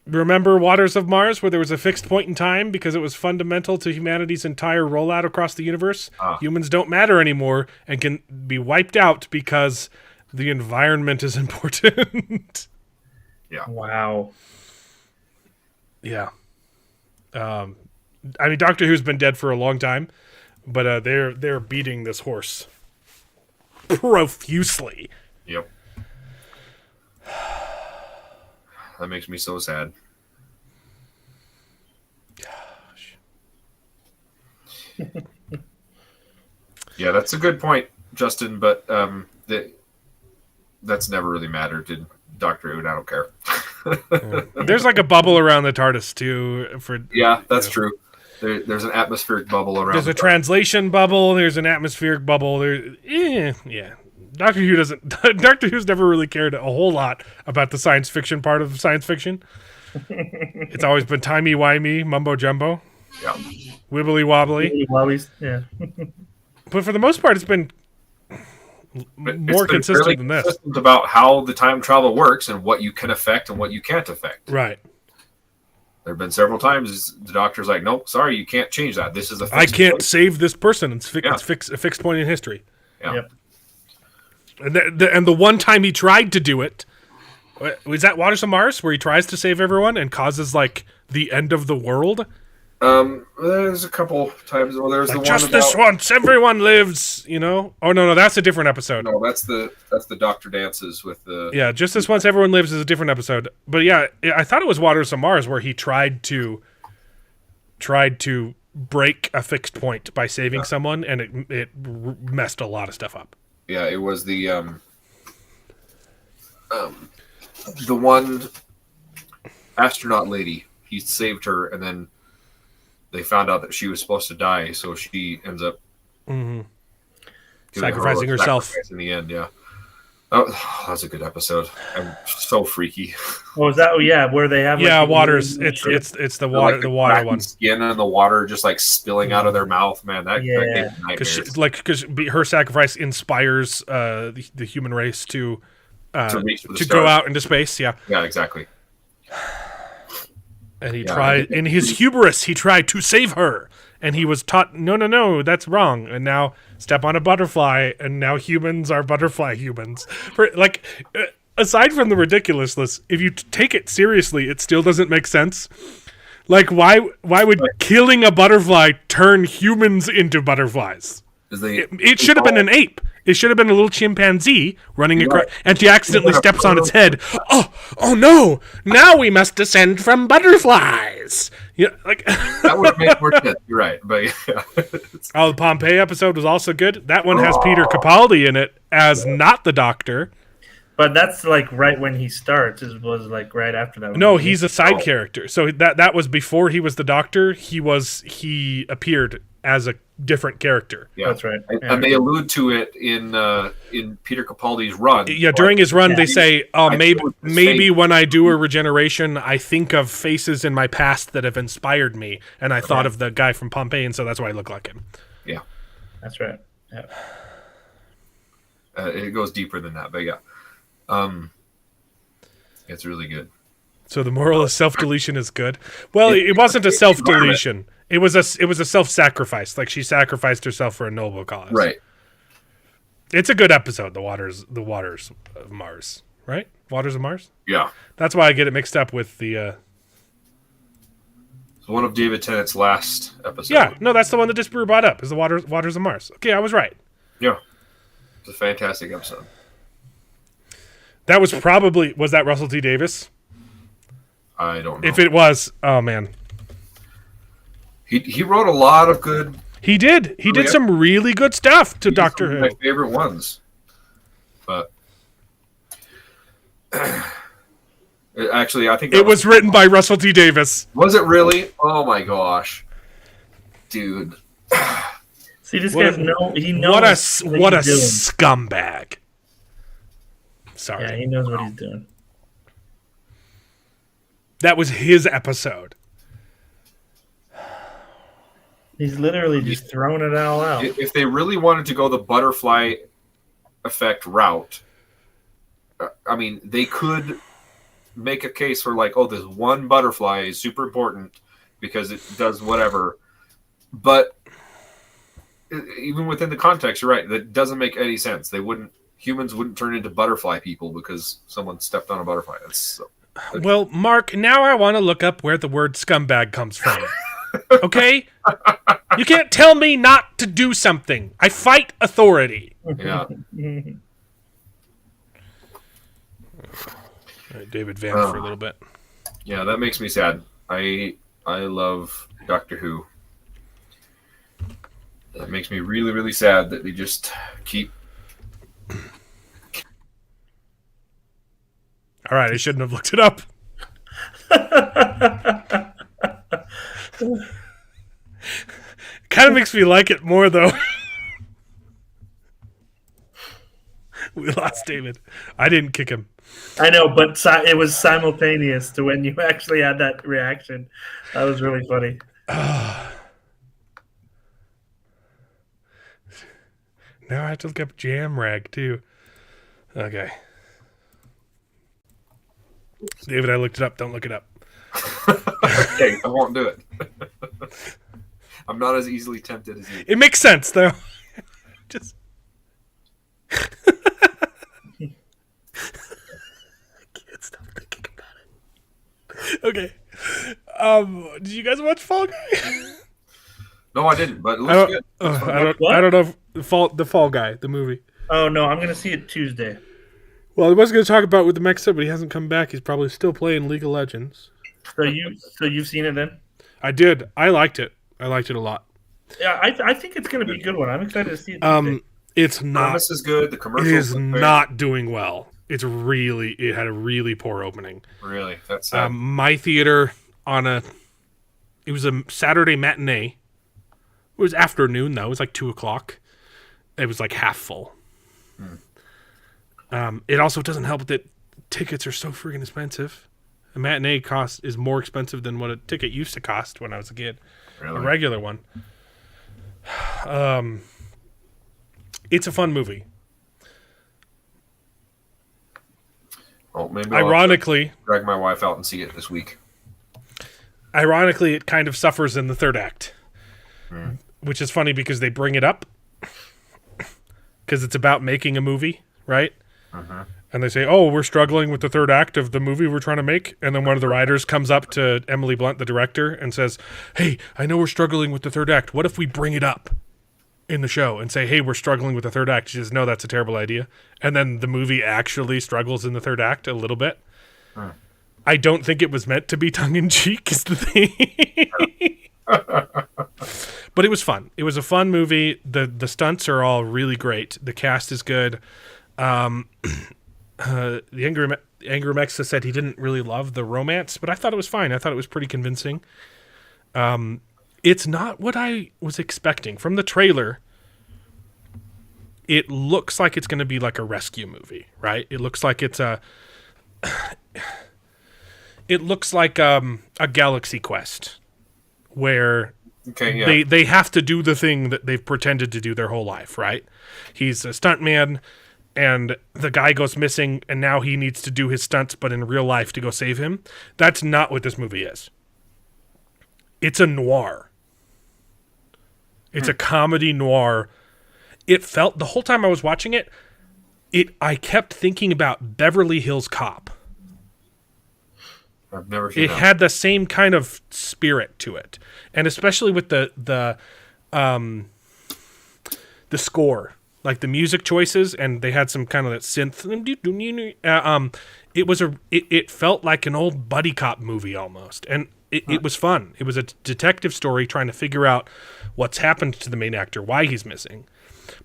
remember Waters of Mars, where there was a fixed point in time because it was fundamental to humanity's entire rollout across the universe? Humans don't matter anymore and can be wiped out because the environment is important. Yeah. Wow. Yeah. I mean, Doctor Who's been dead for a long time, but they're beating this horse profusely. Yep. That makes me so sad. Gosh. Yeah, that's a good point, Justin. But that's never really mattered to Doctor Who, and I don't care. There's like a bubble around the TARDIS too. Yeah, that's true. There's an atmospheric bubble around. There's a translation bubble. There's an atmospheric bubble. Yeah. Doctor Who doesn't. Doctor Who's never really cared a whole lot about the science fiction part of science fiction. It's always been timey-wimey, mumbo-jumbo. Yeah. Wibbly-wobbly. Yeah. But for the most part, it's been more consistent than this. Consistent about how the time travel works and what you can affect and what you can't affect. Right. There have been several times the Doctor's like, nope, sorry, you can't change that. This is a I can't point. save this person. It's a fixed point in history. Yeah. Yep. And the one time he tried to do it, was that Waters of Mars, where he tries to save everyone and causes like the end of the world? There's a couple times. Well, there's Like, the just one this about, once, everyone lives. You know? Oh no, that's a different episode. No, that's the Doctor dances with the. Yeah, just this once, everyone lives is a different episode. But yeah, I thought it was Waters of Mars where he tried to break a fixed point by saving someone, and it messed a lot of stuff up. Yeah, it was the one astronaut lady. He saved her, and then they found out that she was supposed to die, so she ends up Sacrificing herself sacrifice in the end. Yeah, that's a good episode. And so freaky. What was that? Oh yeah, where they have Waters. It's the water Like the water one. Skin and the water just like spilling out of their mouth. Man, that gave me nightmares. Because her sacrifice inspires the human race to reach for the go stars. out into space. Yeah, Yeah, exactly. and he tried in his hubris. He tried to save her, and he was taught, no, that's wrong. And now step on a butterfly, and now humans are butterfly humans. Aside from the ridiculousness, if you take it seriously, it still doesn't make sense. Like, why would killing a butterfly turn humans into butterflies? It should have been an ape. It should have been a little chimpanzee running across, and she accidentally steps on its head. Oh no! Now we must descend from butterflies. Yeah, like That would make more sense. You're right, but yeah. the Pompeii episode was also good. That one has Peter Capaldi in it as not the Doctor. But that's like right when he starts. It was like right after that. No, he's a side character. So that was before he was the Doctor. He appeared as a different character. Yeah, that's right. And they allude to it in Peter Capaldi's run. Yeah, during his run, they say, maybe when I do a regeneration, I think of faces in my past that have inspired me, and I thought of the guy from Pompeii, and so that's why I look like him. Yeah, that's right. Yeah, it goes deeper than that, but yeah, it's really good. So the moral of self-deletion is good. Well, it wasn't a self-deletion. It was a self-sacrifice. Like, she sacrificed herself for a noble cause. Right. It's a good episode, the Waters of Mars, right? Waters of Mars? Yeah. That's why I get it mixed up with the It's one of David Tennant's last episodes. Yeah, no, that's the one that Disparu brought up, is the Waters of Mars. Okay, I was right. Yeah. It's a fantastic episode. That was probably... Was that Russell T. Davies? I don't know. If it was, oh man, He wrote a lot of good. he did. He did some really good stuff to Doctor Who. My favorite ones, but actually, I think It was written by Russell T Davies. Was it really? Oh my gosh, dude! See, this guy's he knows what a doing. scumbag. Sorry. Yeah, he knows what he's doing. That was his episode. He's literally just throwing it all out. If they really wanted to go the butterfly effect route, I mean, they could make a case for like, oh, this one butterfly is super important because it does whatever. But even within the context, you're right. That doesn't make any sense. Humans wouldn't turn into butterfly people because someone stepped on a butterfly. Well, Mark, now I want to look up where the word scumbag comes from. Okay? You can't tell me not to do something. I fight authority. Yeah. David Vance for a little bit. Yeah, that makes me sad. I love Doctor Who. That makes me really, really sad that they just keep. All right, I shouldn't have looked it up. Kind of makes me like it more, though. We lost David. I didn't kick him. I know, but it was simultaneous to when you actually had that reaction. That was really funny. Now I have to look up Jam Rag, too. Okay. David, I looked it up. Don't look it up. Okay, I won't do it. I'm not as easily tempted as you. It makes sense, though. Just... I can't stop thinking about it. Okay. Did you guys watch Fall Guy? No, I didn't, but it looks good. I don't know if the Fall Guy, the movie. Oh, no, I'm going to see it Tuesday. Well, I was going to talk about with the Mexico, but he hasn't come back. He's probably still playing League of Legends. So you've seen it then? I did. I liked it. I liked it a lot. Yeah, I think it's going to be a good one. I'm excited to see it Tuesday. It's not. Promise is good. The commercial is not doing well. It had a really poor opening. Really, that's sad. My theater it was a Saturday matinee. It was afternoon though. It was like 2:00. It was like half full. It also doesn't help that tickets are so freaking expensive. A matinee is more expensive than what a ticket used to cost when I was a kid. Really? A regular one. It's a fun movie. Oh, maybe ironically, I'll drag my wife out and see it this week. Ironically, it kind of suffers in the third act, which is funny because they bring it up because it's about making a movie, right? And they say, "Oh, we're struggling with the third act of the movie we're trying to make," and then one of the writers comes up to Emily Blunt, the director, and says, "Hey, I know we're struggling with the third act. What if we bring it up in the show and say, hey, we're struggling with the third act?" She says, "No, that's a terrible idea." And then the movie actually struggles in the third act a little bit. I don't think it was meant to be tongue-in-cheek is the thing. But it was fun. It was a fun movie. The stunts are all really great. The cast is good. The Angry Mexa said he didn't really love the romance, but I thought it was fine. I thought it was pretty convincing. It's not what I was expecting. From the trailer, it looks like it's going to be like a rescue movie, right? It looks like it's a Galaxy Quest where they have to do the thing that they've pretended to do their whole life, right? He's a stuntman, and the guy goes missing, and now he needs to do his stunts, but in real life to go save him. That's not what this movie is. It's a noir. It's a comedy noir. It felt, the whole time I was watching it, I kept thinking about Beverly Hills Cop. I've never seen it. Had the same kind of spirit to it. And especially with the score. like the music choices, and they had some kind of that synth. It felt like an old buddy cop movie almost, and it was fun. It was a detective story trying to figure out what's happened to the main actor, why he's missing.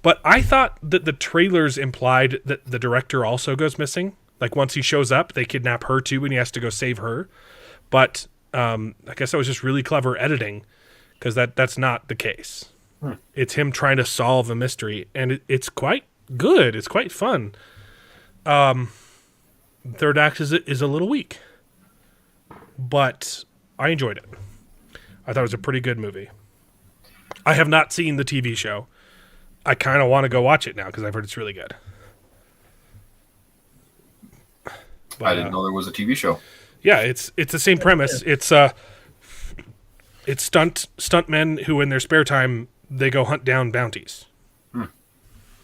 But I thought that the trailers implied that the director also goes missing. Like once he shows up, they kidnap her too, and he has to go save her. But I guess that was just really clever editing, because that's not the case. It's him trying to solve a mystery, and it's quite good. It's quite fun. Third act is a little weak, but I enjoyed it. I thought it was a pretty good movie. I have not seen the TV show. I kind of want to go watch it now because I've heard it's really good. But, I didn't know there was a TV show. Yeah, it's the same premise. It's stuntmen who in their spare time they go hunt down bounties.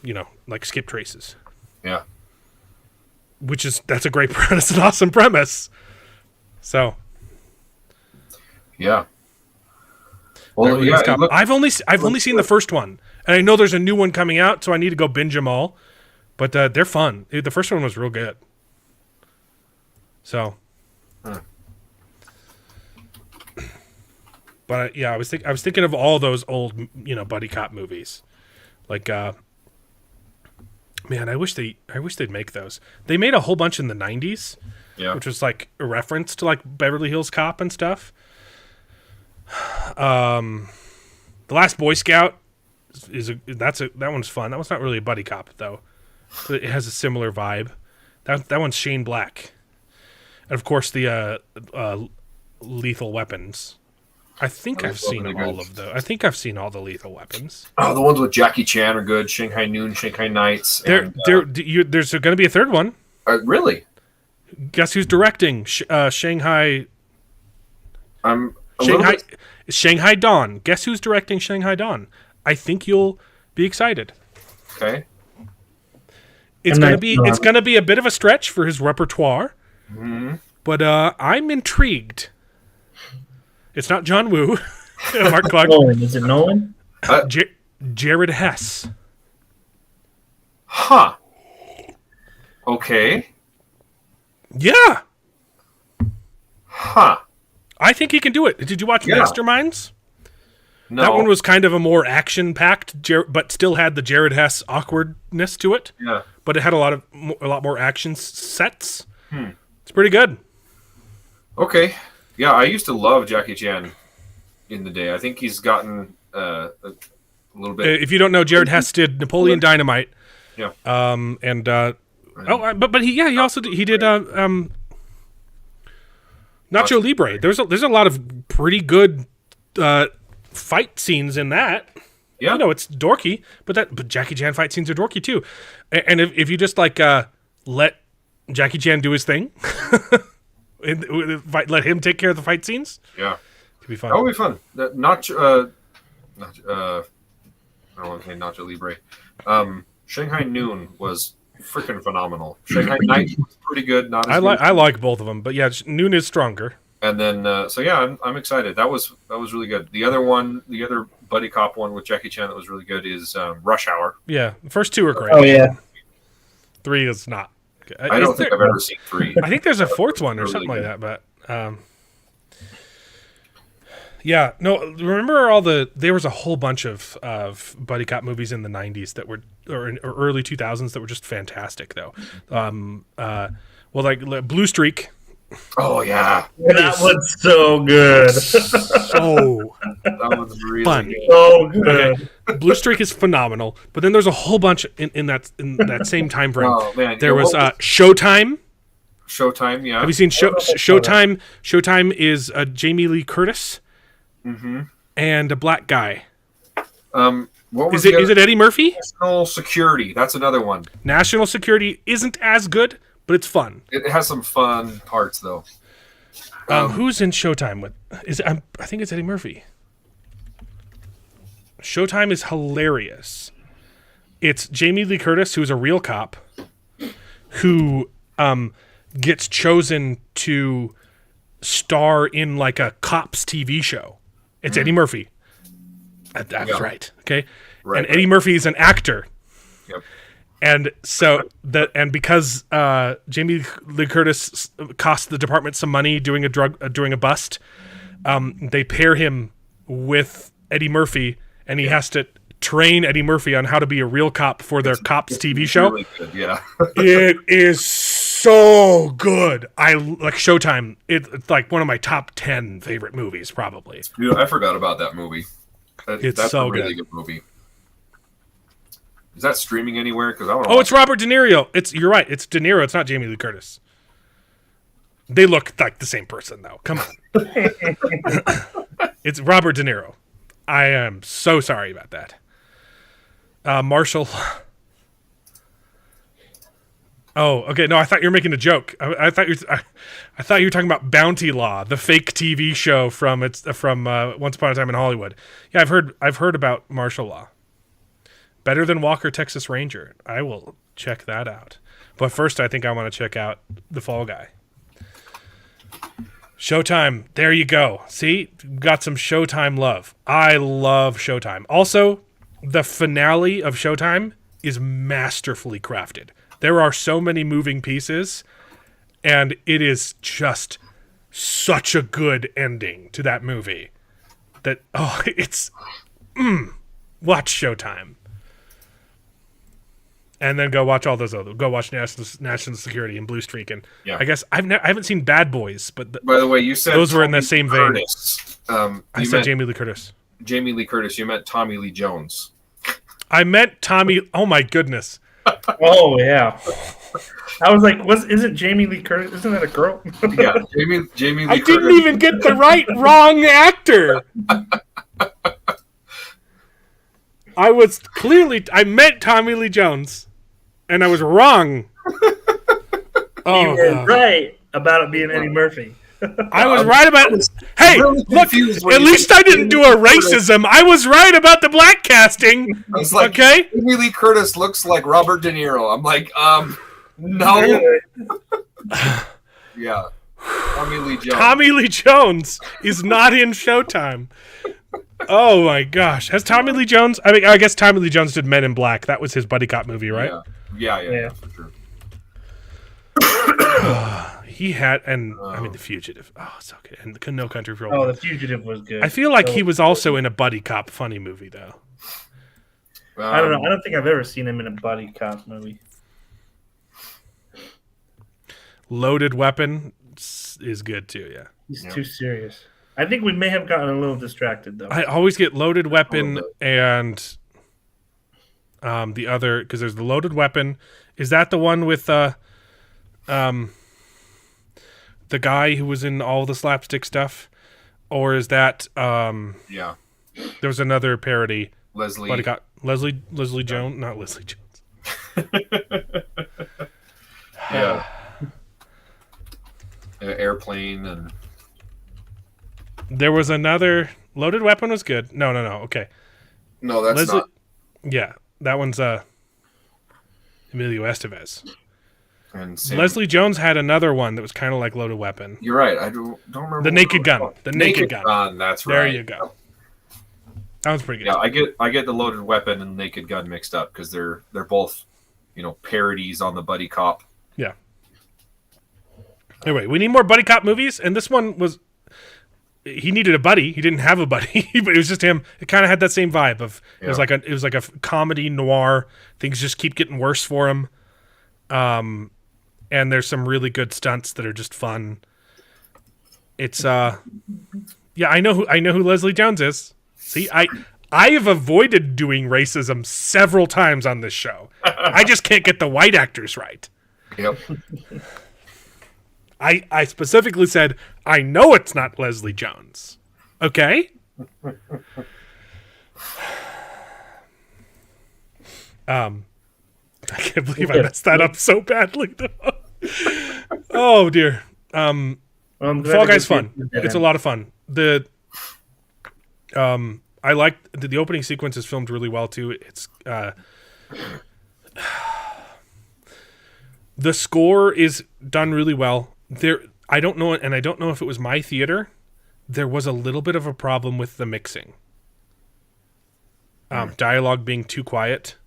You know, like skip traces. Yeah. That's a great premise, an awesome premise. So. Yeah. Well, yeah. I've only seen the first one, and I know there's a new one coming out, so I need to go binge them all. But they're fun. The first one was real good. So. But yeah, I was thinking of all those old, buddy cop movies, like, man, I wish they'd make those. They made a whole bunch in the '90s, which was like a reference to like Beverly Hills Cop and stuff. The Last Boy Scout that one's fun. That one's not really a buddy cop though, but it has a similar vibe. That one's Shane Black, and of course the Lethal Weapons. I think I've seen all of those. I think I've seen all the Lethal Weapons. Oh, the ones with Jackie Chan are good. Shanghai Noon, Shanghai Nights. There's going to be a third one. Really? Guess who's directing Shanghai? Shanghai Dawn. Guess who's directing Shanghai Dawn? I think you'll be excited. Okay. It's going to be a bit of a stretch for his repertoire, but I'm intrigued. It's not John Woo. Mark Clark. Nolan. Is it Nolan? Jared Hess. Huh. Okay. Yeah. Huh. I think he can do it. Did you watch Masterminds? No. That one was kind of a more action-packed, but still had the Jared Hess awkwardness to it. Yeah. But it had a lot more action sets. It's pretty good. Okay. Yeah, I used to love Jackie Chan in the day. I think he's gotten a little bit. If you don't know, Jared Hess did Napoleon Dynamite. Yeah. But he also did Nacho Libre. There's a lot of pretty good fight scenes in that. Yeah. It's dorky, but Jackie Chan fight scenes are dorky too. And if you just let Jackie Chan do his thing. Let him take care of the fight scenes. Yeah, it'd be fun. That would be fun. I don't want to say Nacho Libre. Shanghai Noon was freaking phenomenal. Shanghai Night was pretty good. Not as I like both of them, but yeah, Noon is stronger. And then I'm excited. That was really good. The other buddy cop one with Jackie Chan that was really good is Rush Hour. Yeah, the first two are great. Oh yeah, 3 is not. I don't think I've ever seen 3. I think there's a fourth one or something like that, but yeah, no. Remember there was a whole bunch of buddy cop movies in the '90s that were or early 2000s that were just fantastic though. Like Blue Streak. Oh yeah, that one's so good. That one's really fun. Good. So good. Okay. Blue Streak is phenomenal, but then there's a whole bunch in that same time frame. Oh man, there was Showtime. Showtime, yeah. Have you seen Showtime? Showtime is Jamie Lee Curtis and a black guy. What was is it Eddie Murphy? National Security. That's another one. National Security isn't as good, but it's fun. It has some fun parts though. Who's in Showtime with? I think it's Eddie Murphy. Showtime is hilarious. It's Jamie Lee Curtis, who's a real cop, who gets chosen to star in like a cops TV show. It's Eddie Murphy. That's right. Okay. Right, and Eddie Murphy is an actor. Yep. And so because Jamie Lee Curtis cost the department some money doing a bust, they pair him with Eddie Murphy, and he has to train Eddie Murphy on how to be a real cop for their Cops TV show. Really good, yeah. It is so good. I like Showtime. It's like one of my top 10 favorite movies, probably. You know, I forgot about that movie. That's so a really good movie. Is that streaming anywhere? Because I want. Oh, it's Robert De Niro. You're right. It's De Niro. It's not Jamie Lee Curtis. They look like the same person, though. Come on. It's Robert De Niro. I am so sorry about that. Marshall. Oh, okay. No, I thought you were making a joke. I thought you were talking about Bounty Law, the fake TV show from Once Upon a Time in Hollywood. Yeah, I've heard about Martial Law. Better than Walker, Texas Ranger. I will check that out. But first, I think I want to check out The Fall Guy. Showtime. There you go. See? Got some Showtime love. I love Showtime. Also, the finale of Showtime is masterfully crafted. There are so many moving pieces, and it is just such a good ending to that movie. It's... watch Showtime. And then go watch all those other. Go watch National Security and Blue Streak, and I guess I haven't seen Bad Boys, but by the way, you said those were in the same vein. I said Jamie Lee Curtis. Jamie Lee Curtis. You meant Tommy Lee Jones. I meant Tommy. Oh my goodness. Oh yeah. I was like, isn't Jamie Lee Curtis? Isn't that a girl? Yeah, Jamie Lee I Curtis. didn't even get the wrong actor. I meant Tommy Lee Jones, and I was wrong. You were right about it being Eddie Murphy. I was right about it. Hey, really look, at least I didn't do a racism. I was right about the black casting. I was like, okay? Jamie Lee Curtis looks like Robert De Niro. I'm like, no. Yeah. Tommy Lee Jones. Tommy Lee Jones is not in Showtime. Oh my gosh. Has Tommy Lee Jones... I guess Tommy Lee Jones did Men in Black. That was his buddy cop movie, right? Yeah, for sure. He had... The Fugitive. Oh, so good. And No Country for Old Men. Oh, The Fugitive was good. I feel like he was also in a buddy cop funny movie, though. I don't know. I don't think I've ever seen him in a buddy cop movie. Loaded Weapon is good, too, yeah. He's too serious. I think we may have gotten a little distracted, though. I always get Loaded Weapon and the other... Because there's the Loaded Weapon. Is that the one with... the guy who was in all the slapstick stuff, or is that Yeah. There was another parody. Leslie Jones, not Leslie Jones. Yeah. Airplane and there was another Loaded Weapon was good. No. Okay. No, that's not. Yeah, that one's Emilio Estevez. And Leslie Jones had another one that was kind of like Loaded Weapon. You're right. I don't remember. The Naked Gun. The Naked Gun. That's right. There you go. That was pretty good. Yeah, I get the Loaded Weapon and Naked Gun mixed up because they're both, parodies on the buddy cop. Yeah. Anyway, we need more buddy cop movies, and this one was. He needed a buddy. He didn't have a buddy, but it was just him. It kind of had that same vibe of it was like a comedy noir. Things just keep getting worse for him. And there's some really good stunts that are just fun. It's I know who Leslie Jones is. See, I have avoided doing racism several times on this show. I just can't get the white actors right. Yep. I specifically said, I know it's not Leslie Jones. Okay? I can't believe I messed that up so badly, though. Oh, dear. Fall Guy's fun. It's a lot of fun. I like the opening sequence is filmed really well, too. It's the score is done really well. I don't know if it was my theater. There was a little bit of a problem with the mixing. Dialogue being too quiet.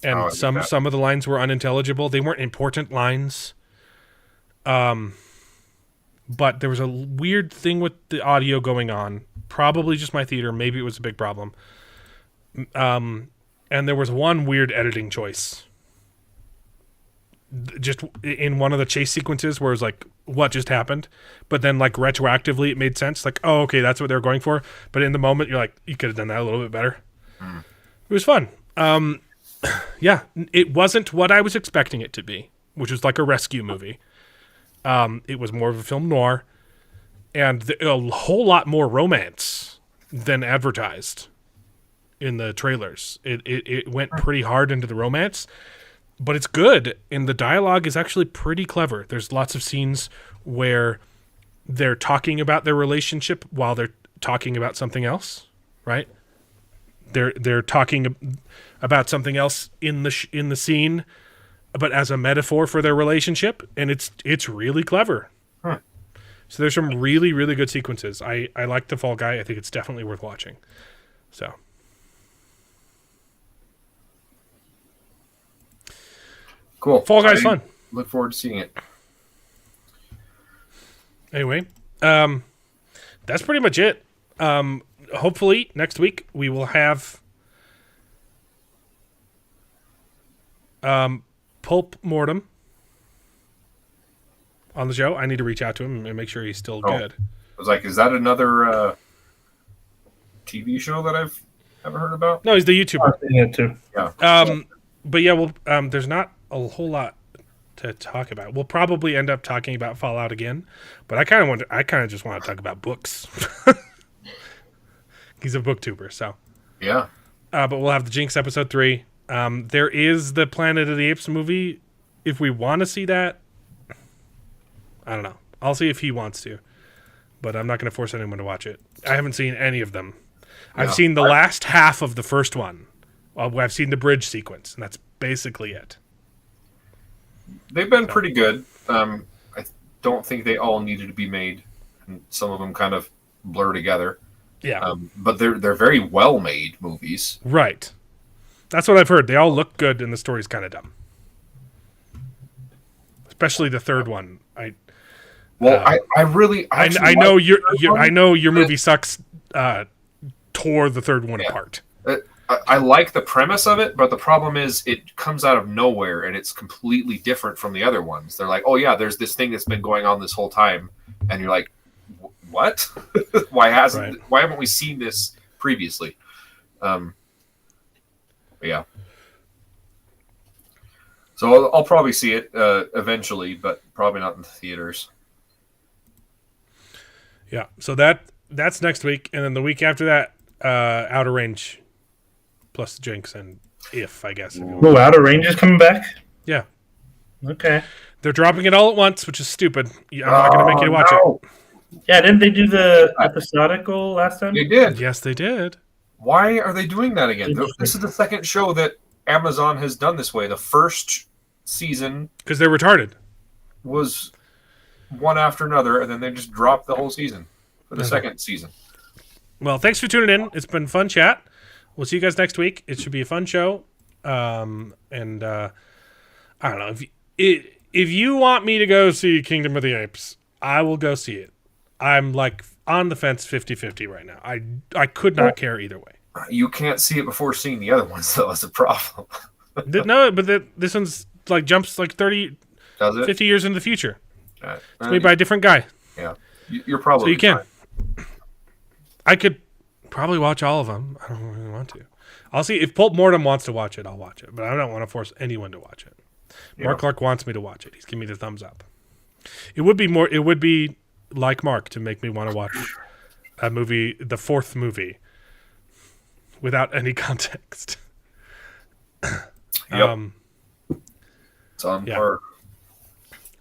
and Oh, I get that. some of the lines were unintelligible. They weren't important lines. But there was a weird thing with the audio going on. Probably just my theater. Maybe it was a big problem. And there was one weird editing choice. Just in one of the chase sequences where it was like, what just happened? But then like retroactively it made sense. Like, oh, okay, that's what they were going for. But in the moment you're like, you could have done that a little bit better. It was fun. Yeah, it wasn't what I was expecting it to be, which was like a rescue movie. It was more of a film noir, and a whole lot more romance than advertised in the trailers. It went pretty hard into the romance, but it's good, and the dialogue is actually pretty clever. There's lots of scenes where they're talking about their relationship while they're talking about something else, right? They're talking about something else in the scene, but as a metaphor for their relationship, and it's really clever. Huh. So there's some really, really good sequences. I like The Fall Guy. I think it's definitely worth watching. So. Cool. Fall Guy's fun. Look forward to seeing it. Anyway, that's pretty much it. Hopefully next week we will have Pulp Mortem on the show. I need to reach out to him and make sure he's still good. I was like, is that another TV show that I've never heard about? No, he's the YouTuber. Yeah, too. Yeah. But yeah, well, there's not a whole lot to talk about. We'll probably end up talking about Fallout again, but I kind of just want to talk about books. He's a booktuber, so Yeah. but we'll have the Jinx episode 3. There is the Planet of the Apes movie. If we want to see that, I don't know. I'll see if he wants to, but I'm not going to force anyone to watch it. I haven't seen any of them. I've seen the last half of the first one. Well, I've seen the bridge sequence, and that's basically it. They've been pretty good. I don't think they all needed to be made. And some of them kind of blur together. Yeah. But they're very well made movies. Right. That's what I've heard. They all look good, and the story's kind of dumb. Especially the third one. I know your movie sucks. Tore the third one apart. I like the premise of it, but the problem is it comes out of nowhere and it's completely different from the other ones. They're like, oh yeah, there's this thing that's been going on this whole time, and you're like, what? Why haven't we seen this previously? Yeah. So I'll probably see it eventually, but probably not in the theaters. Yeah. So that's next week, and then the week after that, Outer Range plus Jinx and If, I guess. Oh, Outer Range is coming back? Yeah. Okay. They're dropping it all at once, which is stupid. I'm not going to make you watch it. Yeah, didn't they do the episodical last time? They did. Yes, they did. Why are they doing that again? This is the second show that Amazon has done this way. The first season... Because they're retarded. ...was one after another, and then they just dropped the whole season for the second season. Well, thanks for tuning in. It's been fun chat. We'll see you guys next week. It should be a fun show. I don't know. If you want me to go see Kingdom of the Apes, I will go see it. I'm like on the fence 50-50 right now. I could not care either way. You can't see it before seeing the other ones, though. That's a problem. No, but this one's like jumps like 30, Does it? 50 years into the future. It's made by a different guy. Yeah. You're probably So you can. fine. I could probably watch all of them. I don't really want to. I'll see if Pulp Mortem wants to watch it. I'll watch it, but I don't want to force anyone to watch it. Mark Clark wants me to watch it. He's giving me the thumbs up. It would be like Mark to make me want to watch a movie, the fourth movie, without any context. Yep. It's on par.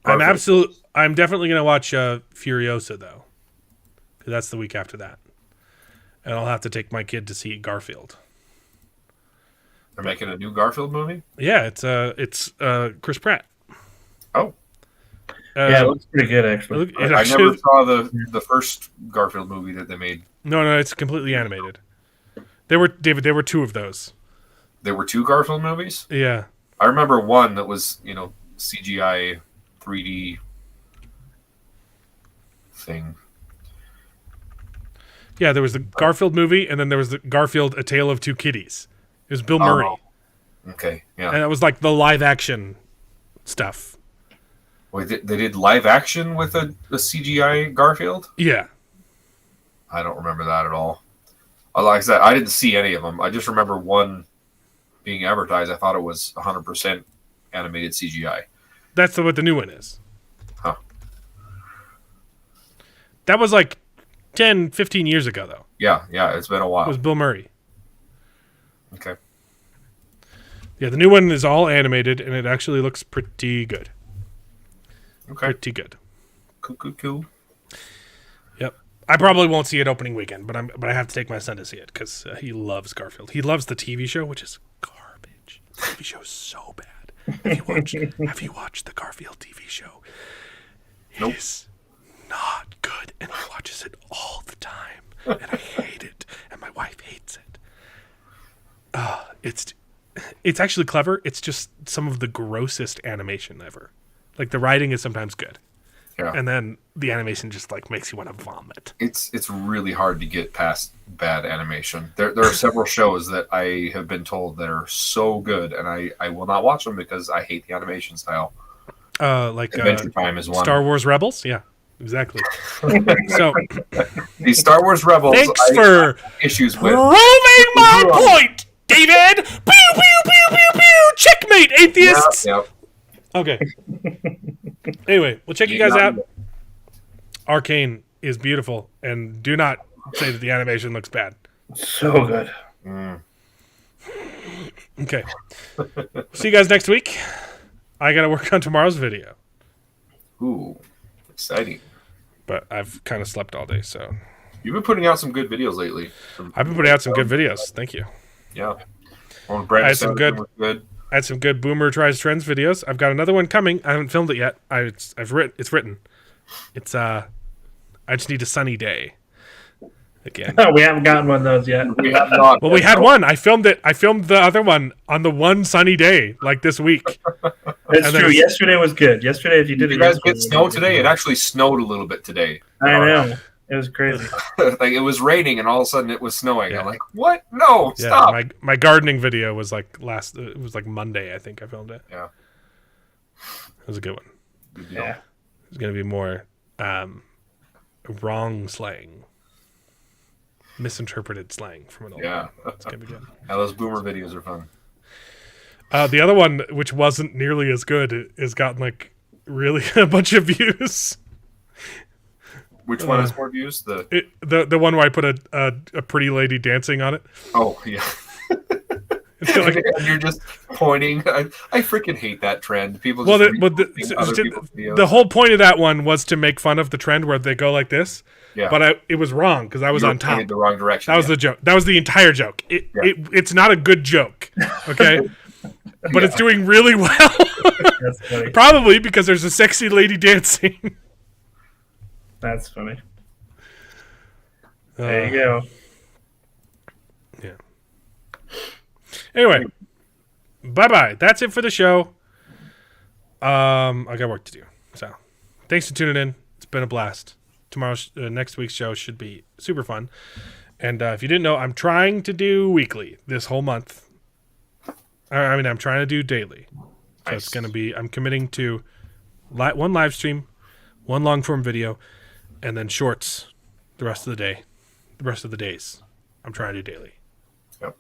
I'm definitely going to watch Furiosa though, because that's the week after that, and I'll have to take my kid to see Garfield. They're making a new Garfield movie? Yeah, it's Chris Pratt. Oh. Yeah, it looks pretty good actually. I never saw the first Garfield movie that they made. No, it's completely animated. There were two of those. There were 2 Garfield movies? Yeah. I remember one that was, CGI 3D thing. Yeah, there was the Garfield movie, and then there was the Garfield: A Tale of Two Kitties. It was Bill Murray, Okay, yeah. and that was like the live action stuff. Wait, they did live action with a CGI Garfield? Yeah. I don't remember that at all. Like I said, I didn't see any of them. I just remember one being advertised. I thought it was 100% animated CGI. That's what the new one is. Huh. That was like 10, 15 years ago, though. Yeah, it's been a while. It was Bill Murray. Okay. Yeah, the new one is all animated, and it actually looks pretty good. Okay. Pretty good. Cool. Yep. I probably won't see it opening weekend, but I have to take my son to see it because he loves Garfield. He loves the TV show, which is garbage. The TV show is so bad. Have you watched the Garfield TV show? Nope. It is not good, and he watches it all the time, and I hate it, and my wife hates it. It's actually clever. It's just some of the grossest animation ever. Like, the writing is sometimes good. Yeah. And then the animation just like makes you want to vomit. It's really hard to get past bad animation. There are several shows that I have been told that are so good, and I will not watch them because I hate the animation style. Like Adventure Time is one. Star Wars Rebels? Yeah, exactly. So These Star Wars Rebels, thanks I for have issues with. proving my point, David! Pew, pew, pew, pew, pew! Checkmate, atheists! Yep. Okay. Anyway, we'll check you guys out. Arcane is beautiful, and do not say that the animation looks bad. So good. Okay. See you guys next week. I got to work on tomorrow's video, Ooh, exciting. but I've kind of slept all day, so You've been putting out some good videos lately. I've been putting out some good videos. Thank you. Yeah. Well, I Brandon had some good- was good. I had some good Boomer Tries Trends videos. I've got another one coming. I haven't filmed it yet. I've written. It's written. It's I just need a sunny day. Again. We haven't gotten one of those yet. We have not. Well, we had one. I filmed it. I filmed the other one on the one sunny day, like this week. It's And then true. it's- Yesterday was good. Yesterday, if you did Did it, you guys yesterday get was snow good. today? It actually snowed a little bit today. I know. It was crazy. Like it was raining and all of a sudden it was snowing. Yeah. I'm like, what? No, Yeah, stop. my gardening video was like it was like Monday, I think I filmed it. Yeah. It was a good one. Good deal. Yeah. It's gonna be more wrong slang, misinterpreted slang from an old Yeah. one. It's gonna be good. Yeah, those boomer videos are fun. The other one, which wasn't nearly as good, has gotten like really a bunch of views. Which one has more views? The The one where I put a pretty lady dancing on it. Oh yeah. It's got, like, And you're just pointing. I freaking hate that trend. People well, just the whole point of that one was to make fun of the trend where they go like this. Yeah. But it was wrong because I was You were on top. pointing the wrong direction. That was the joke. That was the entire joke. It's not a good joke, okay? But it's doing really well. That's funny. Probably because there's a sexy lady dancing. That's funny. There you go. Yeah. Anyway, bye-bye. That's it for the show. I got work to do. So, thanks for tuning in. It's been a blast. Next week's show should be super fun. And if you didn't know, I'm trying to do weekly this whole month. I mean, I'm trying to do daily. So Nice. it's going to be, I'm committing to one live stream, one long form video, and then shorts the rest of the day. The rest of the days. I'm trying to do daily. Yep.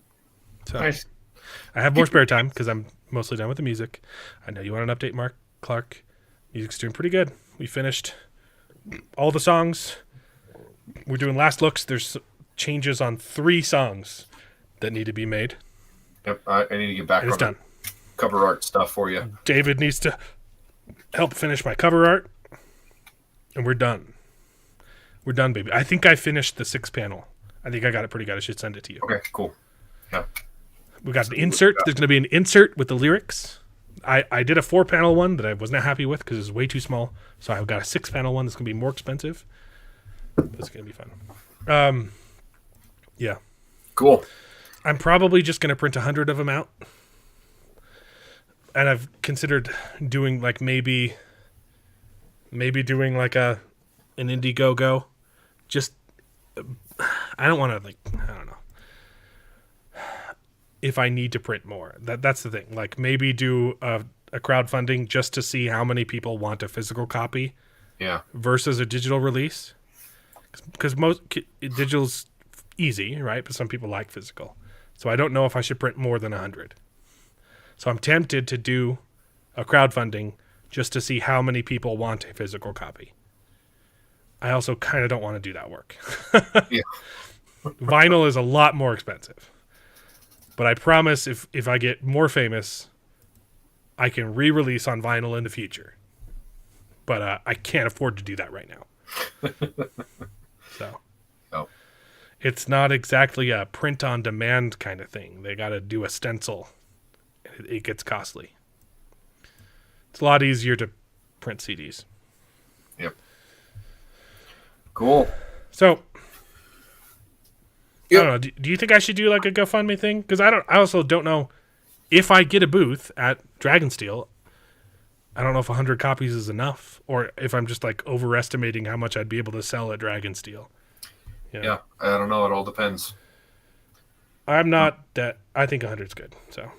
So Nice. I have more spare time because I'm mostly done with the music. I know you want an update, Mark Clark. Music's doing pretty good. We finished all the songs. We're doing last looks. There's changes on 3 songs that need to be made. Yep. I need to get back And it's on done. the cover art stuff for you. David needs to help finish my cover art. And we're done. We're done, baby. I think I finished the 6 panel. I think I got it pretty good. I should send it to you. Okay. Cool. Yeah. We got an insert. There's going to be an insert with the lyrics. I did a 4 panel one that I was not happy with because it was way too small. So I've got a 6 panel one that's going to be more expensive. It's going to be fun. Yeah. Cool. I'm probably just going to print 100 of them out. And I've considered doing like maybe doing like an Indiegogo. Just, I don't want to I don't know. If I need to print more, that's the thing. Like maybe do a crowdfunding just to see how many people want a physical copy. Yeah. Versus a digital release. Because most digital's easy, right? But some people like physical. So I don't know if I should print more than 100. So I'm tempted to do a crowdfunding just to see how many people want a physical copy. I also kind of don't want to do that work. Yeah. Vinyl is a lot more expensive. But I promise if I get more famous, I can re-release on vinyl in the future. But I can't afford to do that right now. So it's not exactly a print-on-demand kind of thing. They got to do a stencil. It gets costly. It's a lot easier to print CDs. Yep. Cool. So, I don't know. Do you think I should do like a GoFundMe thing? Because I also don't know if I get a booth at Dragonsteel. I don't know if 100 copies is enough, or if I'm just like overestimating how much I'd be able to sell at Dragonsteel. You know? Yeah, I don't know. It all depends. I'm not that. I think 100 is good. So,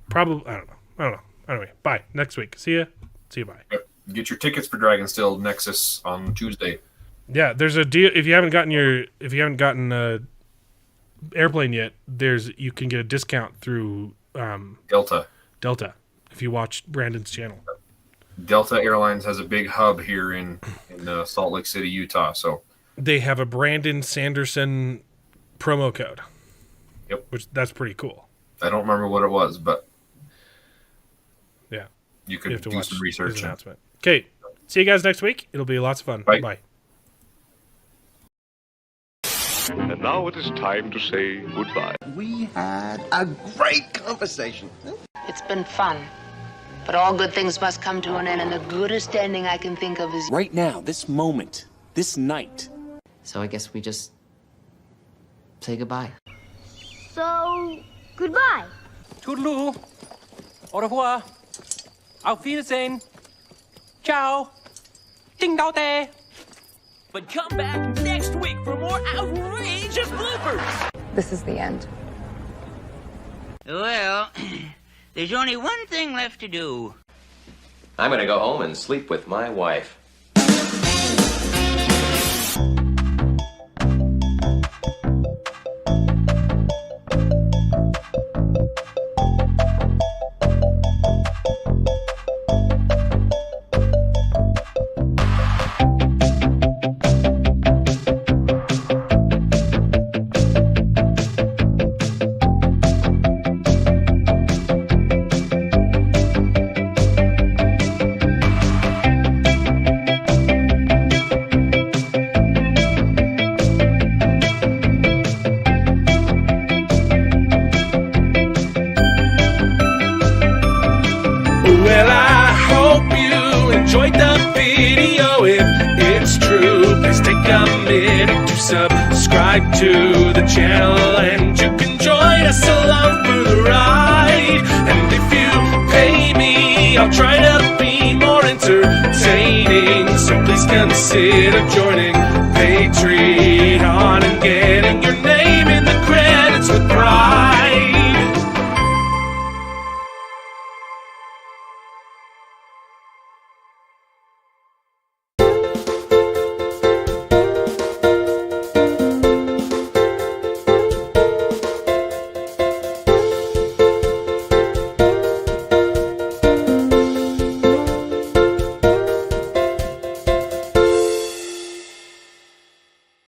probably. I don't know. Anyway, bye. Next week. See ya. Bye. Get your tickets for Dragonsteel Nexus on Tuesday. Yeah, there's a deal. If you haven't gotten airplane yet, you can get a discount through Delta. If you watch Brandon's channel. Delta Airlines has a big hub here in Salt Lake City, Utah. So they have a Brandon Sanderson promo code. Yep. Which that's pretty cool. I don't remember what it was, but yeah, you could do some research. Announcement. Okay, see you guys next week. It'll be lots of fun. Bye. And now it is time to say goodbye. We had a great conversation. It's been fun. But all good things must come to an end, and the goodest ending I can think of is... right now, this moment, this night. So I guess we just say goodbye. So, goodbye. Toodaloo. Au revoir. Auf Wiedersehen. Ciao. Ding dao day. But come back next week for more outrageous bloopers. This is the end. Well, there's only one thing left to do. I'm gonna go home and sleep with my wife. Well, I hope you enjoyed the video. If it's true, please take a minute to subscribe to the channel, and you can join us along for the ride. And if you pay me, I'll try to be more entertaining, so please consider joining